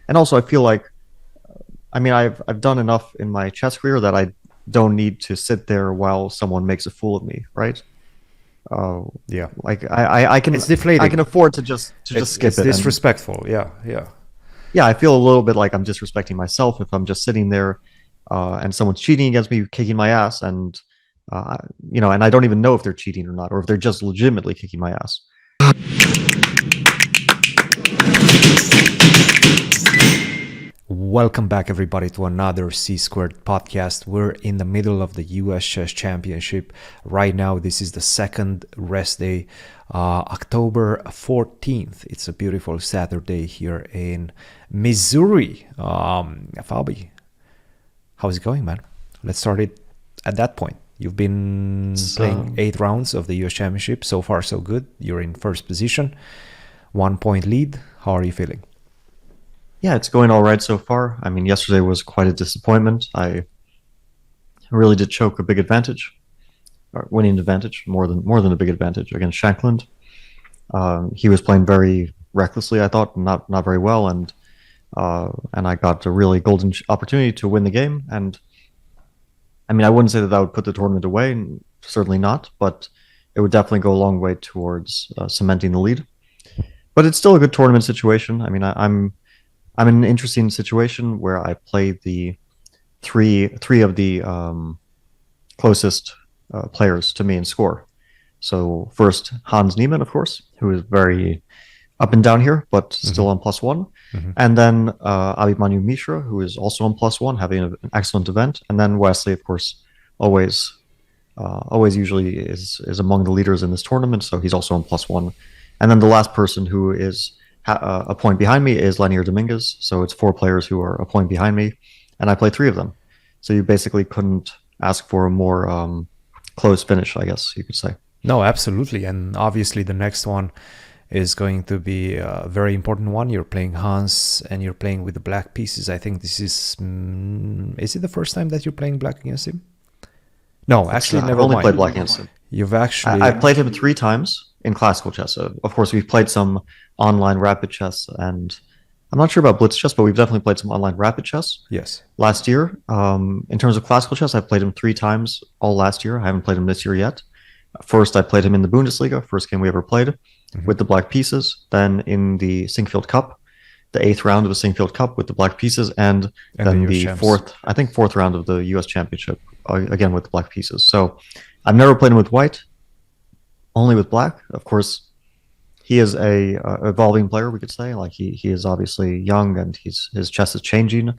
And also, I feel like, I mean, I've done enough in my chess career that I don't need to sit there while someone makes a fool of me, right? Uh, Yeah. like I It's I can deflating. afford to just skip It's it. And disrespectful. Yeah, yeah. yeah, I feel a little bit like I'm disrespecting myself if I'm just sitting there and someone's cheating against me, kicking my ass, and uh, and I don't even know if they're cheating or not, or if they're just legitimately kicking my ass. Welcome back, everybody, to another C Squared podcast. We're in the middle of the US Chess Championship. Right now, this is the second rest day, October 14th. It's a beautiful Saturday here in Missouri. Fabi, how's it going, man? Let's start it at that point. You've been playing 8 rounds of the US Championship. So far, so good. You're in first position, 1 point lead. How are you feeling? Yeah, it's going all right so far. I mean, yesterday was quite a disappointment. I really did choke a big advantage, or winning advantage, more than a big advantage against Shankland. He was playing very recklessly, I thought, not very well, and I got a really golden opportunity to win the game. And I mean, I wouldn't say that would put the tournament away, certainly not, but it would definitely go a long way towards cementing the lead. But it's still a good tournament situation. I mean, I'm in an interesting situation where I played the three of the closest players to me in score. So first Hans Niemann, of course, who is very up and down here, but still on +1. And then Abhimanyu Mishra, who is also on +1, having an excellent event. And then Wesley, of course, always usually is among the leaders in this tournament, so he's also on +1. And then the last person who is a point behind me is Lanier Dominguez. So it's 4 players who are a point behind me, and I play 3 of them. So you basically couldn't ask for a more close finish, I guess you could say. No, absolutely. And obviously the next one is going to be a very important one. You're playing Hans and you're playing with the black pieces. I think this is it the first time that you're playing black against him? No, actually, I've never only mind. played black against him. You've actually... I've played him 3 times in classical chess. Of course, we've played some online rapid chess, and I'm not sure about blitz chess, but we've definitely played some online rapid chess Yes. last year. In terms of classical chess, I've played him 3 times all last year. I haven't played him this year yet. First, I played him in the Bundesliga, first game we ever played, with the black pieces. Then in the Sinkfield Cup, the 8th round of the Sinkfield Cup with the black pieces, and then the fourth round of the US Championship, again with the black pieces. So I've never played him with white, only with black. Of course, he is a evolving player, we could say. Like he is obviously young, and his chess is changing.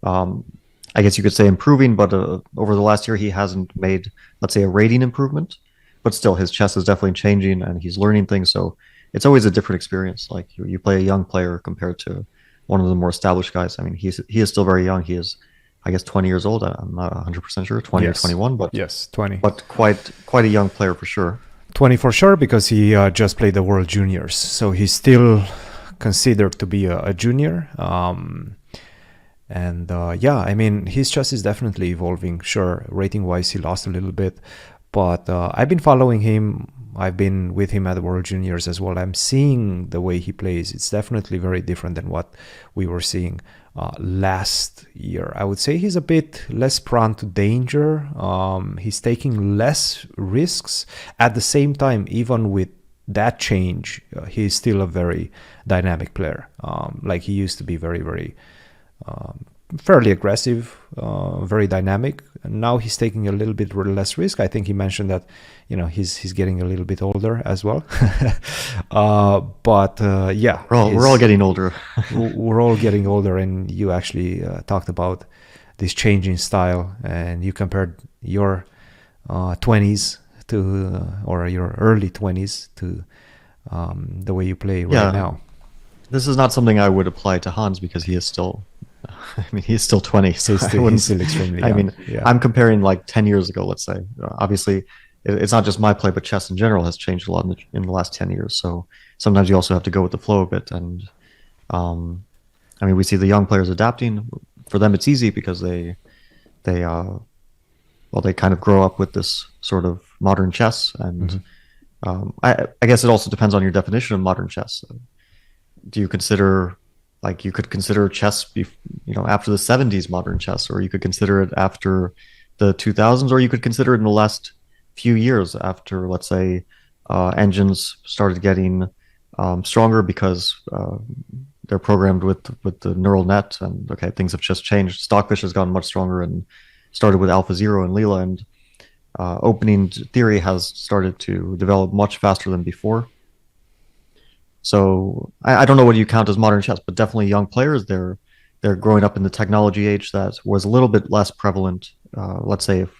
I guess you could say improving, but over the last year he hasn't made, let's say, a rating improvement. But still, his chess is definitely changing, and he's learning things. So it's always a different experience. Like you play a young player compared to one of the more established guys. I mean, he is still very young. He is, I guess, 20 years old. I'm not 100% sure, 20 or 21, but yes, 20. But quite a young player for sure. 20 for sure, because he just played the World Juniors, so he's still considered to be a junior. Yeah, I mean, his chess is definitely evolving. Sure, rating-wise, he lost a little bit, but I've been following him. I've been with him at the World Juniors as well. I'm seeing the way he plays. It's definitely very different than what we were seeing last year. I would say he's a bit less prone to danger. He's taking less risks. At the same time, even with that change, he's still a very dynamic player. Like he used to be very, very fairly aggressive, very dynamic. And now he's taking a little bit less risk. I think he mentioned that, he's getting a little bit older as well. Yeah, we're all getting older. We're all getting older, and you actually talked about this changing style, and you compared your 20s to or your early 20s to the way you play right now. This is not something I would apply to Hans because he is still, I mean, he's still 20. So he's still extremely young. I mean, I'm comparing like 10 years ago, let's say. Obviously, it's not just my play, but chess in general has changed a lot in the last 10 years. So sometimes you also have to go with the flow a bit. And I mean, we see the young players adapting. For them, it's easy because they kind of grow up with this sort of modern chess. And I guess it also depends on your definition of modern chess. Do you consider Like you could consider chess, after the 70s modern chess, or you could consider it after the 2000s, or you could consider it in the last few years after, let's say, engines started getting stronger because they're programmed with the neural net, and okay, things have just changed. Stockfish has gotten much stronger and started with AlphaZero and Leela, and opening theory has started to develop much faster than before. So I don't know what you count as modern chess, but definitely young players. They're growing up in the technology age that was a little bit less prevalent. Let's say if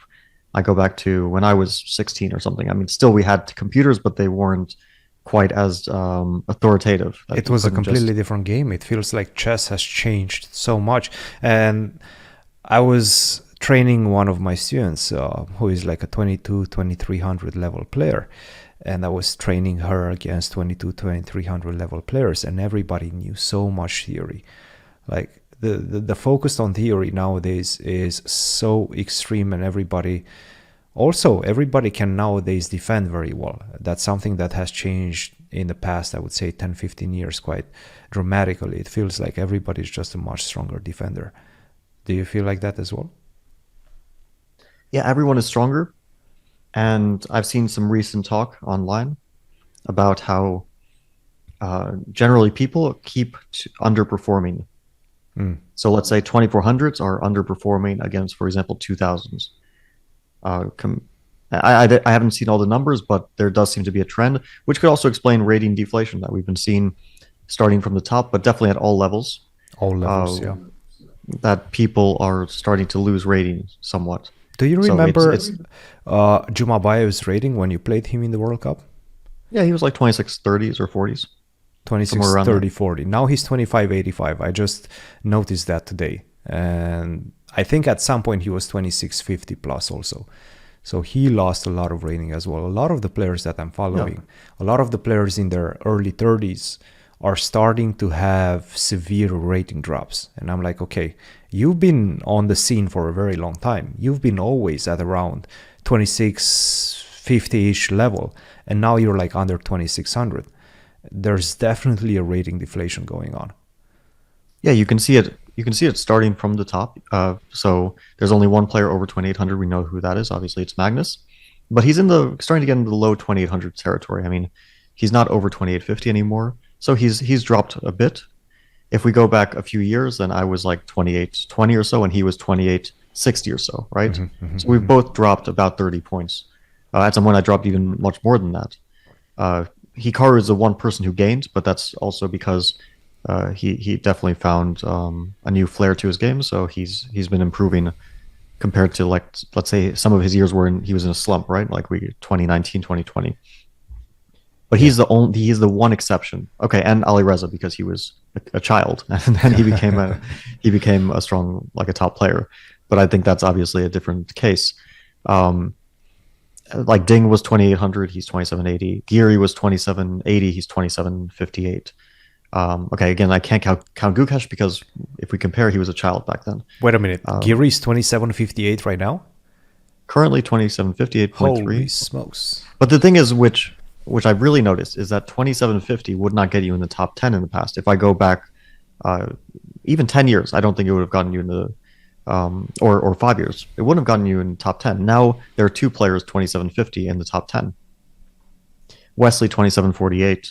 I go back to when I was 16 or something. I mean, still we had computers, but they weren't quite as authoritative. It was a completely different game. It feels like chess has changed so much. And I was training one of my students who is like a 2300 level player. And I was training her against 2300 level players, and everybody knew so much theory. Like the focus on theory nowadays is so extreme, and everybody can nowadays defend very well. That's something that has changed in the past, I would say 10-15 years quite dramatically. It feels like everybody's just a much stronger defender. Do you feel like that as well? Yeah, everyone is stronger. And I've seen some recent talk online about how generally people keep underperforming. So let's say 2400s are underperforming against, for example, 2000s. I haven't seen all the numbers, but there does seem to be a trend, which could also explain rating deflation that we've been seeing starting from the top, but definitely at all levels. All levels, yeah. That people are starting to lose rating somewhat. Do you remember Jumabayev's rating when you played him in the World Cup? Yeah, he was like 2630s or 40s. 2630, 40. Now he's 2585. I just noticed that today. And I think at some point he was 2650 plus also. So he lost a lot of rating as well. A lot of the players that I'm following, a lot of the players in their early 30s are starting to have severe rating drops. And I'm like, okay, you've been on the scene for a very long time. You've been always at around 2650-ish level. And now you're like under 2600. There's definitely a rating deflation going on. Yeah, you can see it. You can see it starting from the top. So there's only one player over 2800. We know who that is. Obviously, it's Magnus. But he's starting to get into the low 2800 territory. I mean, he's not over 2850 anymore. So he's dropped a bit. If we go back a few years, then I was like 2820 or so, and he was 2860 or so, right? So we've both dropped about 30 points. At some point, I dropped even much more than that. Hikaru is the one person who gained, but that's also because he definitely found a new flair to his game. So he's been improving compared to, like, let's say some of his years where he was in a slump, right? Like 2019, 2020. But he's the one exception. Okay, and Alireza, because he was a child, and then he became a strong, like a top player. But I think that's obviously a different case. Like Ding was 2800, he's 2780. Geary was 2780, he's 2758. Okay, again, I can't count Gukesh because if we compare, he was a child back then. Wait a minute, Geary's 2758 right now? Currently 2758.3. Holy smokes! But the thing is, which I've really noticed, is that 2750 would not get you in the top 10 in the past. If I go back even 10 years, I don't think it would have gotten you in the or 5 years. It wouldn't have gotten you in the top 10. Now there are two players 2750 in the top 10. Wesley 2748.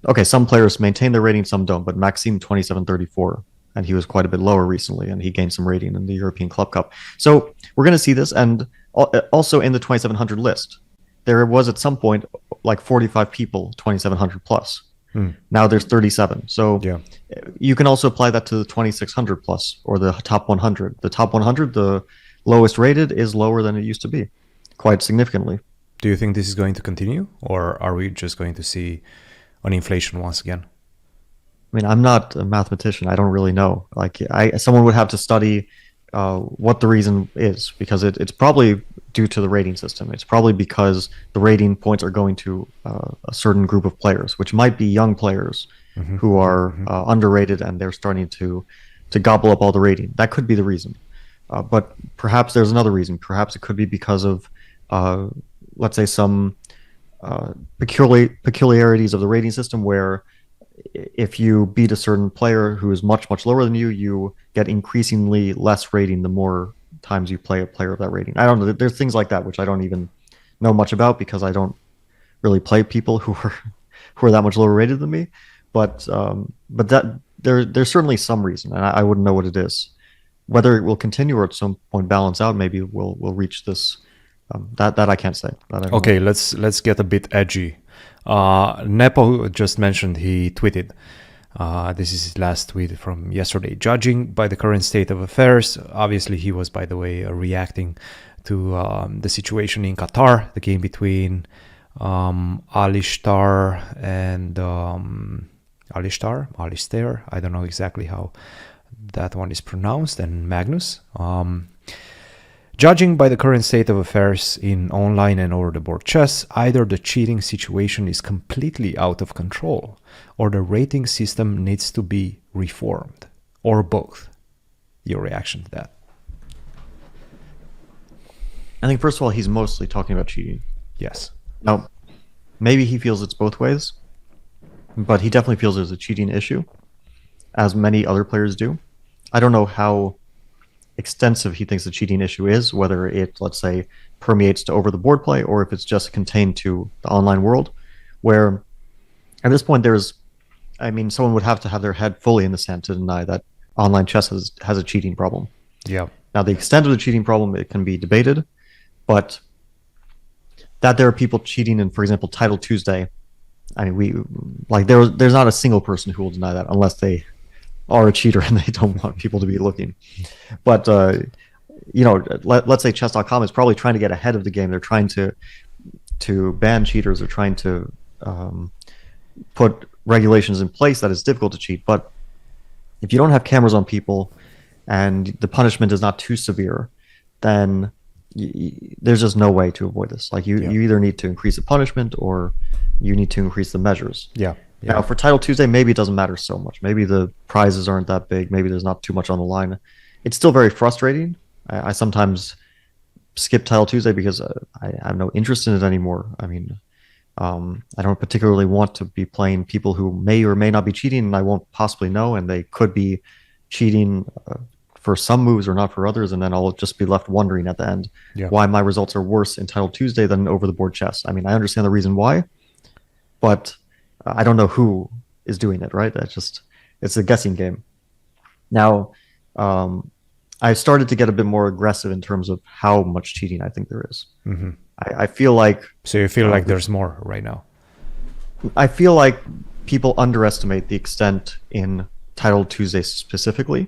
Okay, some players maintain their rating, some don't, but Maxime 2734, and he was quite a bit lower recently, and he gained some rating in the European Club Cup. So we're going to see this, and also in the 2700 list, there was at some point like 45 people 2700 plus. Now there's 37. So you can also apply that to the 2600 plus or the top 100. The top 100, the lowest rated, is lower than it used to be, quite significantly. Do you think this is going to continue, or are we just going to see an inflation once again? I mean, I'm not a mathematician. I don't really know. Like, someone would have to study what the reason is, because it's probably due to the rating system. It's probably because the rating points are going to a certain group of players, which might be young players who are underrated, and they're starting to gobble up all the rating. That could be the reason. But perhaps there's another reason. Perhaps it could be because of, let's say, some peculiarities of the rating system where if you beat a certain player who is much, much lower than you, you get increasingly less rating the more times you play a player of that rating. I don't know. There's things like that which I don't even know much about because I don't really play people who are that much lower rated than me. But that there's certainly some reason, and I wouldn't know what it is. Whether it will continue or at some point balance out, maybe we'll reach this. That I can't say. That I don't Okay, know. let's get a bit edgy. Nepo just mentioned, he tweeted. This is his last tweet from yesterday. Judging by the current state of affairs, obviously he was, by the way, reacting to the situation in Qatar, the game between Alistar and Alistar. I don't know exactly how that one is pronounced, and Magnus. Judging by the current state of affairs in online and over-the-board chess, either the cheating situation is completely out of control, or the rating system needs to be reformed, or both. Your reaction to that? I think first of all, he's mostly talking about cheating. Yes. Now, maybe he feels it's both ways, but he definitely feels there's a cheating issue, as many other players do. I don't know how extensive he thinks the cheating issue is, whether it, let's say, permeates to over the board play or if it's just contained to the online world, where at this point someone would have to have their head fully in the sand to deny that online chess has a cheating problem. Yeah. Now, the extent of the cheating problem, it can be debated, but that there are people cheating in, for example, Title Tuesday, there's not a single person who will deny that unless they are a cheater and they don't want people to be looking. But let's say chess.com is probably trying to get ahead of the game. They're trying to ban cheaters. They're trying to put regulations in place that it's difficult to cheat. But if you don't have cameras on people and the punishment is not too severe, then there's just no way to avoid this. You either need to increase the punishment or you need to increase the measures. Yeah. Now, for Title Tuesday, maybe it doesn't matter so much. Maybe the prizes aren't that big. Maybe there's not too much on the line. It's still very frustrating. I sometimes skip Title Tuesday because I have no interest in it anymore. I don't particularly want to be playing people who may or may not be cheating, and I won't possibly know, and they could be cheating for some moves or not for others, and then I'll just be left wondering at the end why my results are worse in Title Tuesday than over the board chess. I understand the reason why, but I don't know who is doing it, right? It's a guessing game. Now, I started to get a bit more aggressive in terms of how much cheating I think there is. Mm-hmm. I feel like... So you feel like there's more right now? I feel like people underestimate the extent in Title Tuesday specifically.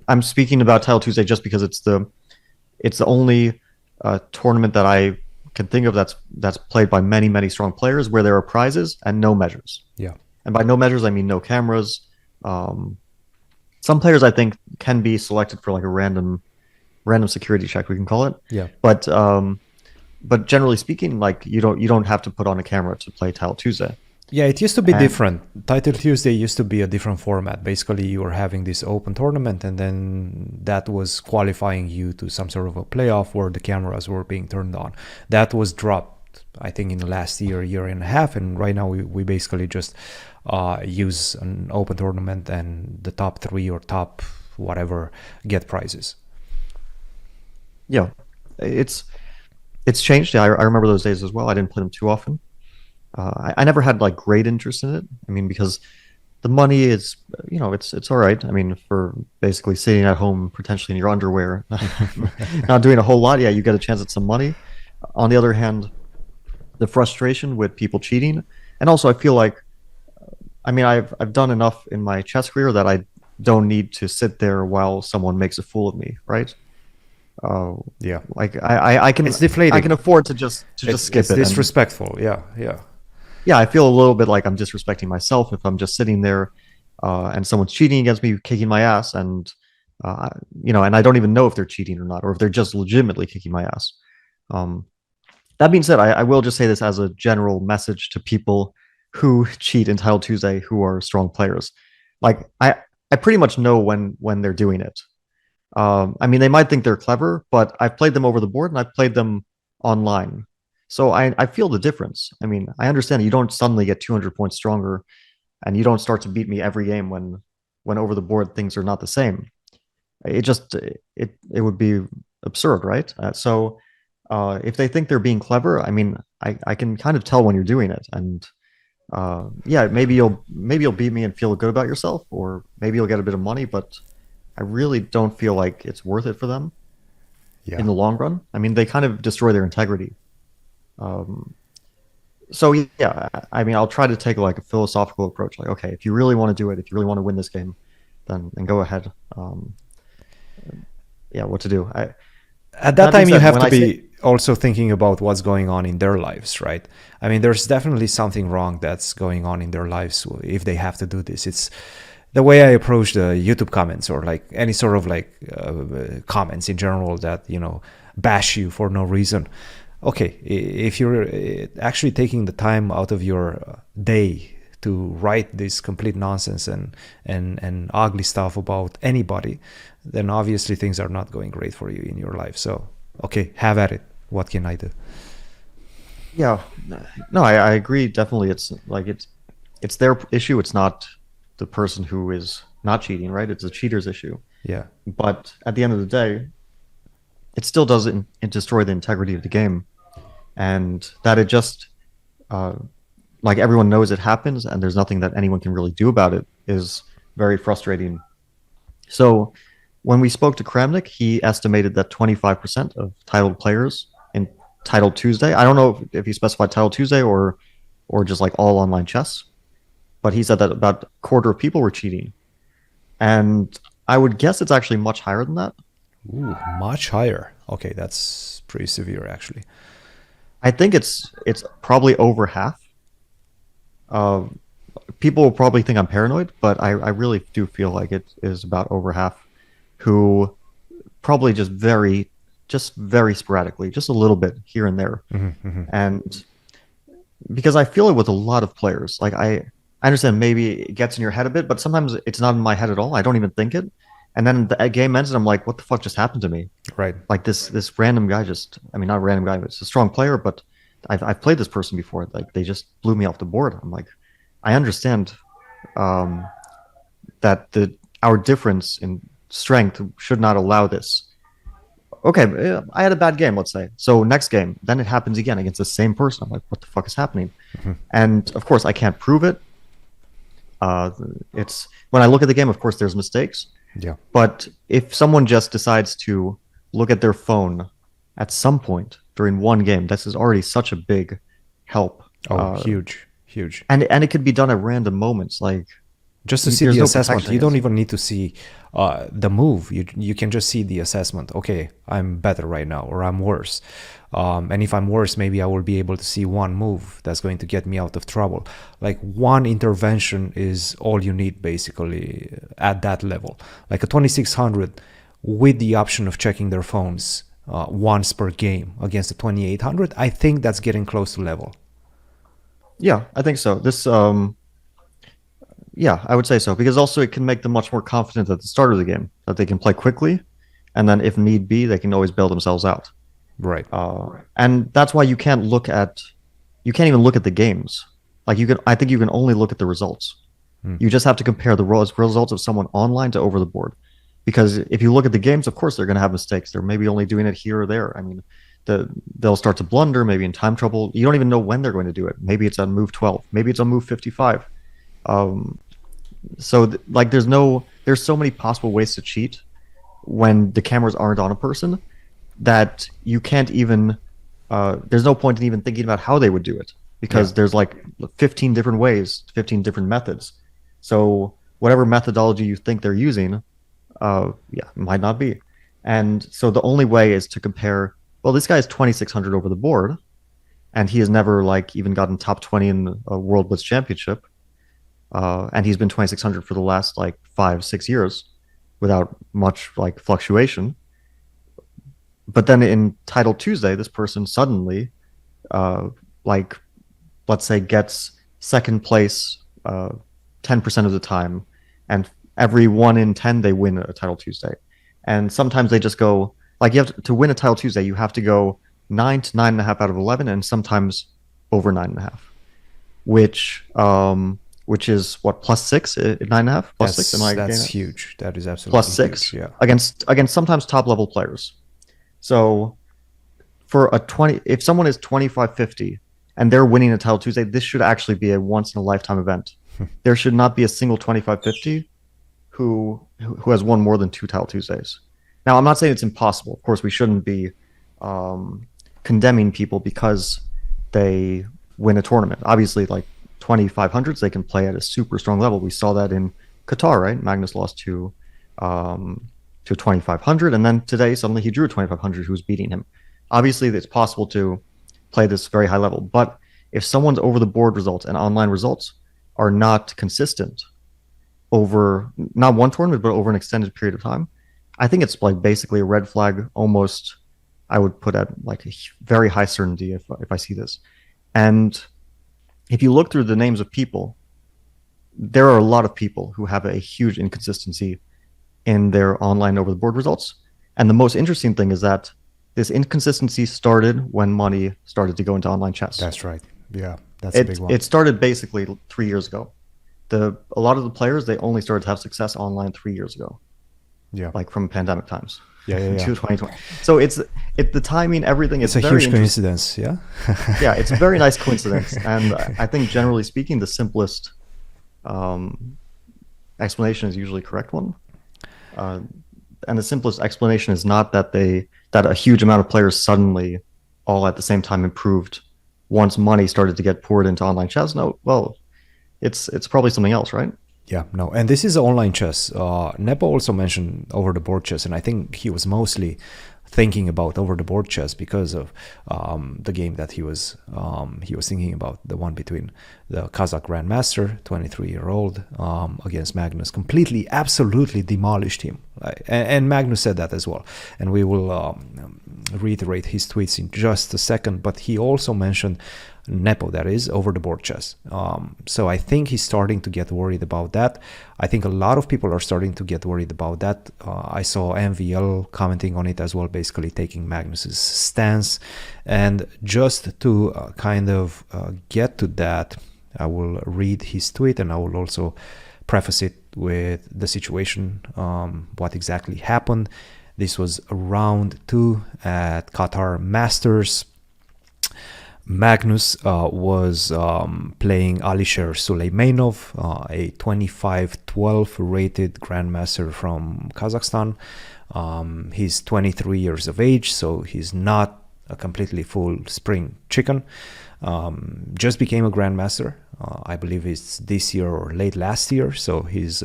I'm speaking about Title Tuesday just because it's the only tournament that I can think of that's played by many, many strong players where there are prizes and no measures. Yeah. And by no measures, I mean no cameras. Some players I think can be selected for a random security check, we can call it. Yeah. But generally speaking, you don't have to put on a camera to play Title Tuesday. Yeah, it used to be different. Title Tuesday used to be a different format. Basically, you were having this open tournament, and then that was qualifying you to some sort of a playoff where the cameras were being turned on. That was dropped, I think, in the last year and a half, and right now we basically just use an open tournament, and the top 3 or top whatever get prizes. Yeah, it's changed. Yeah, I remember those days as well. I didn't play them too often. I never had great interest in it. Because the money is, it's all right. For basically sitting at home potentially in your underwear, not doing a whole lot. Yeah, you get a chance at some money. On the other hand, the frustration with people cheating, and also I feel like, I've done enough in my chess career that I don't need to sit there while someone makes a fool of me, right? Yeah, I can. It's deflating. I can afford to just skip it. It's disrespectful. Yeah. Yeah, I feel a little bit like I'm disrespecting myself if I'm just sitting there and someone's cheating against me, kicking my ass, and and I don't even know if they're cheating or not, or if they're just legitimately kicking my ass. That being said, I will just say this as a general message to people who cheat in Title Tuesday who are strong players. I pretty much know when they're doing it. They might think they're clever, but I've played them over the board and I've played them online. So I feel the difference. I understand you don't suddenly get 200 points stronger and you don't start to beat me every game when over the board things are not the same. It just it would be absurd, right? If they think they're being clever, I mean, I can kind of tell when you're doing it, and yeah, maybe you'll beat me and feel good about yourself, or maybe you'll get a bit of money, but I really don't feel like it's worth it for them Yeah. in the long run. I mean, they kind of destroy their integrity. Um, so yeah, I mean, I'll try to take like a philosophical approach. Like, okay, if you really want to do it, if you really want to win this game, then go ahead. Yeah, what to do? At that That being time, you said, have when to I be say also thinking about what's going on in their lives, right? I mean, there's definitely something wrong that's going on in their lives if they have to do this. It's the way I approach the YouTube comments, or like any sort of like comments in general that, bash you for no reason. Okay, if you're actually taking the time out of your day to write this complete nonsense and ugly stuff about anybody, then obviously things are not going great for you in your life. So, okay, have at it. What can I do? yeah, no, I agree. Definitely, it's their issue. It's not the person who is not cheating, right? It's a cheater's issue. Yeah. But at the end of the day, it still doesn't destroy the integrity of the game, and that it just uh, like everyone knows it happens, and there's nothing that anyone can really do about it is very frustrating. So when we spoke to Kramnik, he estimated that 25% of titled players in Titled Tuesday. I don't know if he specified Titled Tuesday or just like all online chess, but he said that about a quarter of people were cheating, and I would guess it's actually much higher than that. Ooh, much higher. Okay, that's pretty severe, actually. I think it's probably over half. Uh, People will probably think I'm paranoid, but I really do feel like it is about over half who probably just very sporadically, just a little bit here and there. And because I feel it with a lot of players, like I understand maybe it gets in your head a bit, but sometimes it's not in my head at all. I don't even think it. And then the game ends and I'm like, what the fuck just happened to me? Right. Like this random guy I mean, not a random guy, but it's a strong player, but I've played this person before. Like they just blew me off the board. I'm like, I understand um, that our difference in strength should not allow this. Okay, I had a bad game, let's say. So next game, then it happens again against the same person. I'm like, what the fuck is happening? And of course, I can't prove it. It's when I look at the game, of course, there's mistakes. Yeah. But if someone just decides to look at their phone at some point during one game, this is already such a big help. Oh, huge, huge. And it could be done at random moments, like Just to see there's the no assessment. protection You don't against even need to see the move. You can just see the assessment. Okay, I'm better right now, or I'm worse. And if I'm worse, maybe I will be able to see one move that's going to get me out of trouble. Like one intervention is all you need, basically, at that level. Like a 2600 with the option of checking their phones once per game against a 2800, I think that's getting close to level. Yeah, I think so. Yeah, I would say so because also it can make them much more confident at the start of the game that they can play quickly, and then if need be, they can always bail themselves out. Right. And that's why you can't even look at the games. Like I think you can only look at the results. You just have to compare the results of someone online to over the board, because if you look at the games, of course they're going to have mistakes. They're maybe only doing it here or there. I mean, they'll start to blunder, maybe in time trouble. You don't even know when they're going to do it. Maybe it's on move 12. Maybe it's on move 55. Like there's so many possible ways to cheat when the cameras aren't on a person that you can't even there's no point in even thinking about how they would do it, because there's like 15 different ways, 15 different methods. So whatever methodology you think they're using might not be. And so the only way is to compare, well, this guy is 2600 over the board and he has never like even gotten top 20 in a World Blitz Championship. And he's been 2600 for the last like 5-6 years without much like fluctuation. But then in Title Tuesday, this person suddenly, like, let's say, gets second place 10% of the time, and every 1 in 10 they win a Title Tuesday. And sometimes they just go like, you have to win a Title Tuesday, you have to go 9 to 9.5 out of 11, and sometimes over 9.5, which which is what, +6, 9.5, +6. Am I getting That's that? huge. That is Plus absolutely huge. six Yeah. against sometimes top level players. So for a 20, if someone is 2550 and they're winning a title Tuesday, this should actually be a once in a lifetime event. There should not be a single 2550 who has won more than 2 title Tuesdays. Now, I'm not saying it's impossible. Of course, we shouldn't be um, condemning people because they win a tournament. Obviously, like 2500s, they can play at a super strong level. We saw that in Qatar, right? Magnus lost to 2500, and then today suddenly he drew a 2500 who's beating him. Obviously, it's possible to play this very high level, but if someone's over the board results and online results are not consistent over not one tournament but over an extended period of time, I think it's like basically a red flag. Almost, I would put at like a very high certainty if I see this. And if you look through the names of people, there are a lot of people who have a huge inconsistency in their online over the board results. And the most interesting thing is that this inconsistency started when money started to go into online chess. That's right. Yeah, that's a big one. It started basically 3 years ago. A lot of the players, they only started to have success online 3 years ago. Yeah, like from pandemic times. Yeah. To 2020. So it's the timing, everything. It's a very huge coincidence. Yeah. Yeah, it's a very nice coincidence, and I think generally speaking, the simplest explanation is usually correct one. And the simplest explanation is not that a huge amount of players suddenly all at the same time improved once money started to get poured into online chess. No, well, it's probably something else, right? Yeah, no. And this is online chess. Nepo also mentioned over the board chess, and I think he was mostly thinking about over the board chess because of the game that he was thinking about, the one between the Kazakh Grandmaster, 23-year-old, against Magnus. Completely, absolutely demolished him. And Magnus said that as well. And we will reiterate his tweets in just a second. But he also mentioned Nepo, that is, over the board chess. So I think he's starting to get worried about that. I think a lot of people are starting to get worried about that. I saw MVL commenting on it as well, basically taking Magnus's stance. And just to kind of get to that, I will read his tweet and I will also preface it with the situation, what exactly happened. This was round 2 at Qatar Masters. Magnus was playing Alisher Suleymanov, a 25-12 rated grandmaster from Kazakhstan. He's 23 years of age, so he's not a completely full spring chicken. Just became a grandmaster. I believe it's this year or late last year, so he's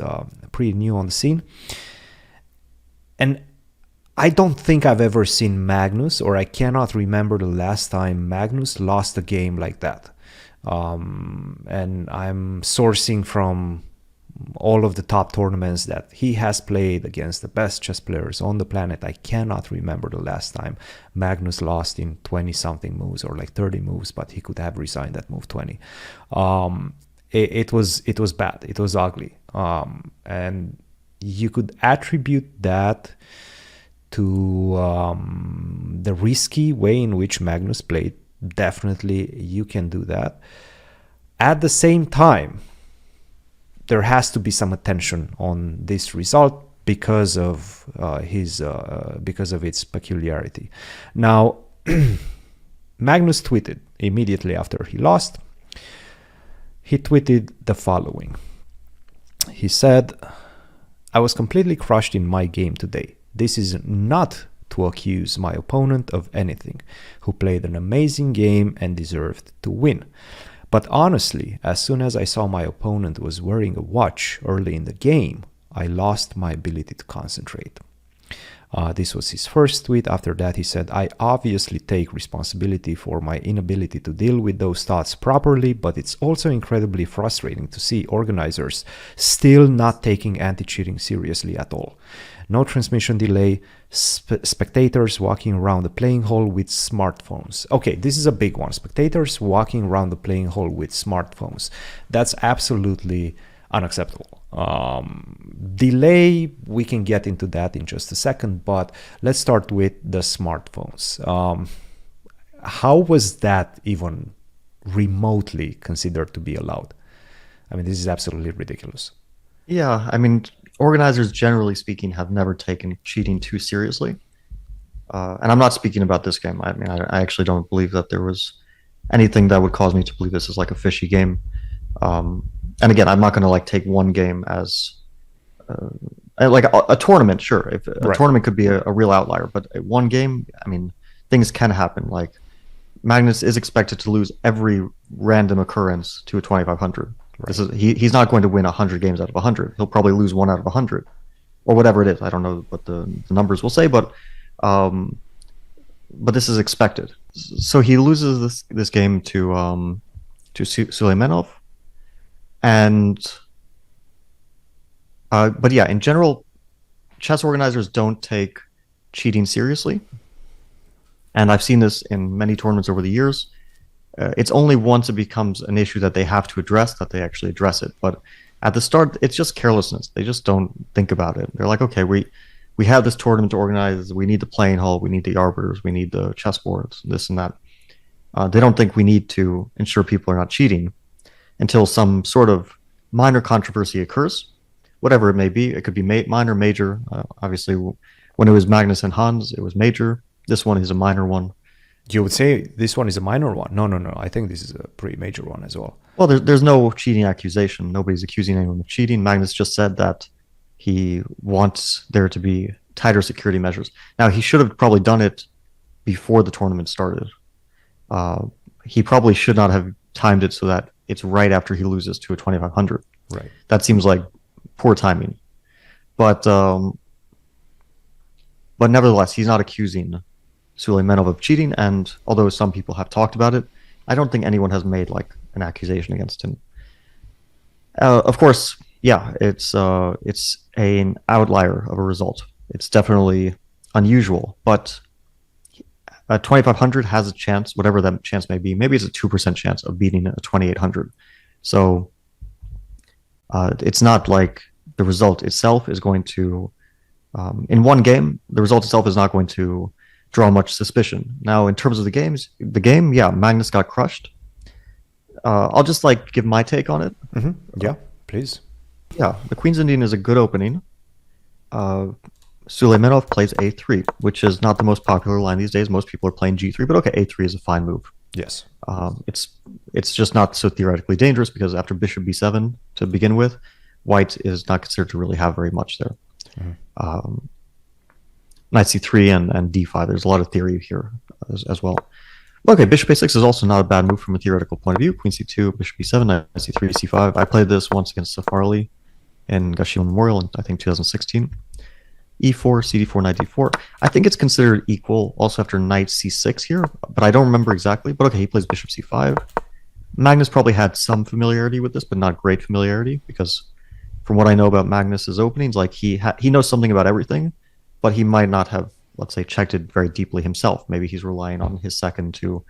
pretty new on the scene. And I don't think I've ever seen Magnus, or I cannot remember the last time Magnus lost a game like that. And I'm sourcing from all of the top tournaments that he has played against the best chess players on the planet. I cannot remember the last time Magnus lost in 20-something moves or like 30 moves, but he could have resigned at move 20. It was bad. It was ugly. And you could attribute that to the risky way in which Magnus played. Definitely you can do that. At the same time, there has to be some attention on this result because of its peculiarity. Now, Magnus tweeted immediately after he lost. He tweeted the following. He said, "I was completely crushed in my game today. This is not to accuse my opponent of anything, who played an amazing game and deserved to win. But honestly, as soon as I saw my opponent was wearing a watch early in the game, I lost my ability to concentrate." This was his first tweet. After that, he said, "I obviously take responsibility for my inability to deal with those thoughts properly, but it's also incredibly frustrating to see organizers still not taking anti-cheating seriously at all. No transmission delay, spectators walking around the playing hall with smartphones." Okay, this is a big one. Spectators walking around the playing hall with smartphones. That's absolutely unacceptable. Delay, we can get into that in just a second, but let's start with the smartphones. How was that even remotely considered to be allowed? I mean, this is absolutely ridiculous. Yeah, I mean, organizers generally speaking have never taken cheating too seriously. And I'm not speaking about this game. I mean, I actually don't believe that there was anything that would cause me to believe this is like a fishy game. And again, I'm not going to like take one game as like a tournament. Sure, if a Right. tournament could be a real outlier, but one game, I mean, things can happen. Like Magnus is expected to lose every random occurrence to a 2500. Right. This is he's not going to win 100 games out of 100. He'll probably lose one out of 100 or whatever it is. I don't know what the numbers will say, um, but this is expected. So he loses this game to Suleimanov, and but yeah, in general, chess organizers don't take cheating seriously, and I've seen this in many tournaments over the years. It's only once it becomes an issue that they have to address that they actually address it. But at the start, it's just carelessness. They just don't think about it. They're like, okay, we have this tournament to organize. We need the playing hall. We need the arbiters. We need the chessboards. This and that. They don't think we need to ensure people are not cheating until some sort of minor controversy occurs, whatever it may be. It could be minor, major. Obviously, when it was Magnus and Hans, it was major. This one is a minor one. You would say this one is a minor one. No, no, no. I think this is a pretty major one as well. Well, there's no cheating accusation. Nobody's accusing anyone of cheating. Magnus just said that he wants there to be tighter security measures. Now, he should have probably done it before the tournament started. He probably should not have timed it so that it's right after he loses to a 2500. Right. That seems like poor timing. But nevertheless, he's not accusing Suleimanov of cheating, and although some people have talked about it, I don't think anyone has made like an accusation against him. Of course, yeah, it's an outlier of a result. It's definitely unusual, but a 2500 has a chance, whatever that chance may be. Maybe it's a 2% chance of beating a 2800. So it's not like the result itself is going to, in one game, the result itself is not going to draw much suspicion. Now, in terms of the game, yeah, Magnus got crushed. I'll just like give my take on it. Mm-hmm. Yeah, please. Yeah, the Queen's Indian is a good opening. Suleimanov plays a3, which is not the most popular line these days. Most people are playing g3, but okay, a3 is a fine move. Yes. It's just not so theoretically dangerous because after bishop b7 to begin with, white is not considered to really have very much there. Mm-hmm. Knight c3 and d5. There's a lot of theory here as well. Okay, bishop a6 is also not a bad move from a theoretical point of view. Queen c2, bishop b7, knight c3, c5. I played this once against Safarli in Gashima Memorial in, I think, 2016. e4, cd4, knight d4. I think it's considered equal also after knight c6 here, but I don't remember exactly. But okay, he plays bishop c5. Magnus probably had some familiarity with this, but not great familiarity, because from what I know about Magnus's openings, like he knows something about everything, but he might not have, let's say, checked it very deeply himself. Maybe he's relying on his second to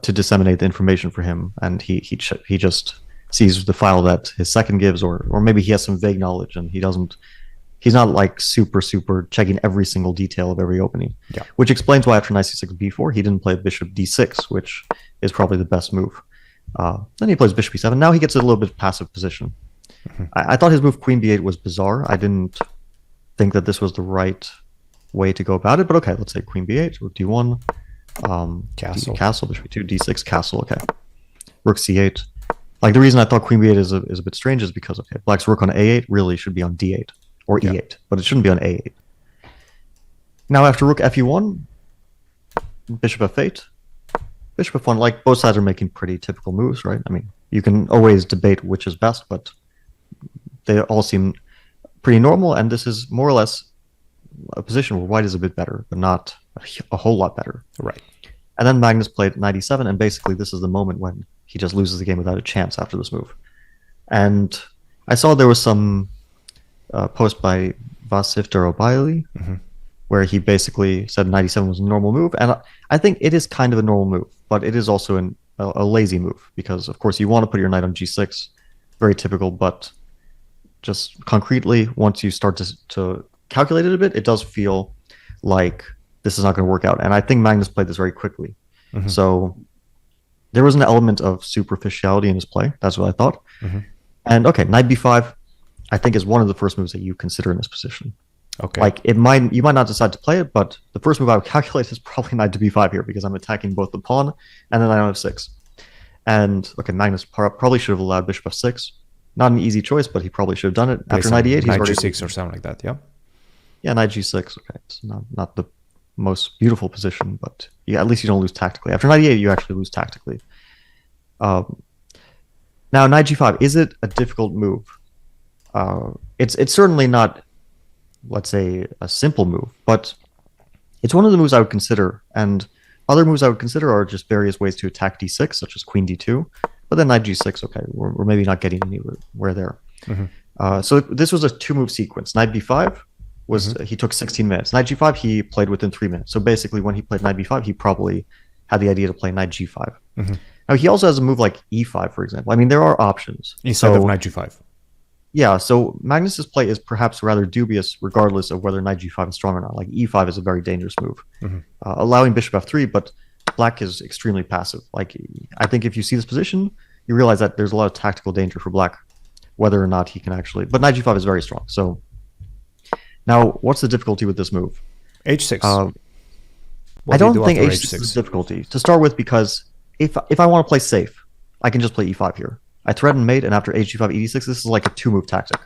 disseminate the information for him, and he just sees the file that his second gives, or maybe he has some vague knowledge and he's not like super checking every single detail of every opening. Yeah. Which Which explains why after knight c6 b4 he didn't play bishop d6, which is probably the best move. Then he plays bishop b7. Now he gets a little bit passive position. Mm-hmm. I thought his move queen b8 was bizarre. I didn't think that this was the right way to go about it, but okay, let's say queen b8, rook d1, castle, bishop b2, d6, castle, okay. Rook c8. Like, the reason I thought queen b8 is a bit strange is because, okay, black's rook on a8 really should be on d8, or e8, but it shouldn't be on a8. Now after rook fe1, bishop f8, bishop f1, like, both sides are making pretty typical moves, right? I mean, you can always debate which is best, but they all seem pretty normal, and this is more or less a position where white is a bit better, but not a whole lot better. Right. And then Magnus played knight e7, and basically this is the moment when he just loses the game without a chance after this move. And I saw there was some post by Vasif Dorobaili, mm-hmm. where he basically said knight e7 was a normal move, and I think it is kind of a normal move, but it is also a lazy move, because of course you want to put your knight on g6, very typical, but just concretely, once you start to calculate it a bit, it does feel like this is not going to work out. And I think Magnus played this very quickly. Mm-hmm. So there was an element of superficiality in his play. That's what I thought. Mm-hmm. And okay, knight b5, I think is one of the first moves that you consider in this position. Okay. Like you might not decide to play it, but the first move I would calculate is probably knight to b5 here because I'm attacking both the pawn and then knight on f6. And okay, Magnus probably should have allowed bishop f6. Not an easy choice, but he probably should have done it. After knight e8, he's knight already g6 or something like that. Yeah. Yeah, knight g6. Okay, it's not the most beautiful position, but yeah, at least you don't lose tactically. After knight e8, you actually lose tactically. Now knight g5, is it a difficult move? It's certainly not, let's say, a simple move, but it's one of the moves I would consider. And other moves I would consider are just various ways to attack d6, such as queen d2. But then knight g6, okay, we're maybe not getting anywhere there. Mm-hmm. So this was a two-move sequence. Knight b5 was he took 16 minutes. Knight g5 he played within 3 minutes. So basically, when he played knight b5, he probably had the idea to play knight g5. Mm-hmm. Now he also has a move like e5, for example. I mean, there are options Instead of knight g5. Yeah, so Magnus's play is perhaps rather dubious, regardless of whether knight g5 is strong or not. Like e5 is a very dangerous move, allowing bishop f3, but black is extremely passive. Like I think if you see this position, you realize that there's a lot of tactical danger for black, whether or not he can actually. But knight g5 is very strong. So now, what's the difficulty with this move? h6. I don't think h6 is difficulty to start with, because if I want to play safe, I can just play e5 here. I threaten mate, and after hg5, ed6, this is like a two-move tactic.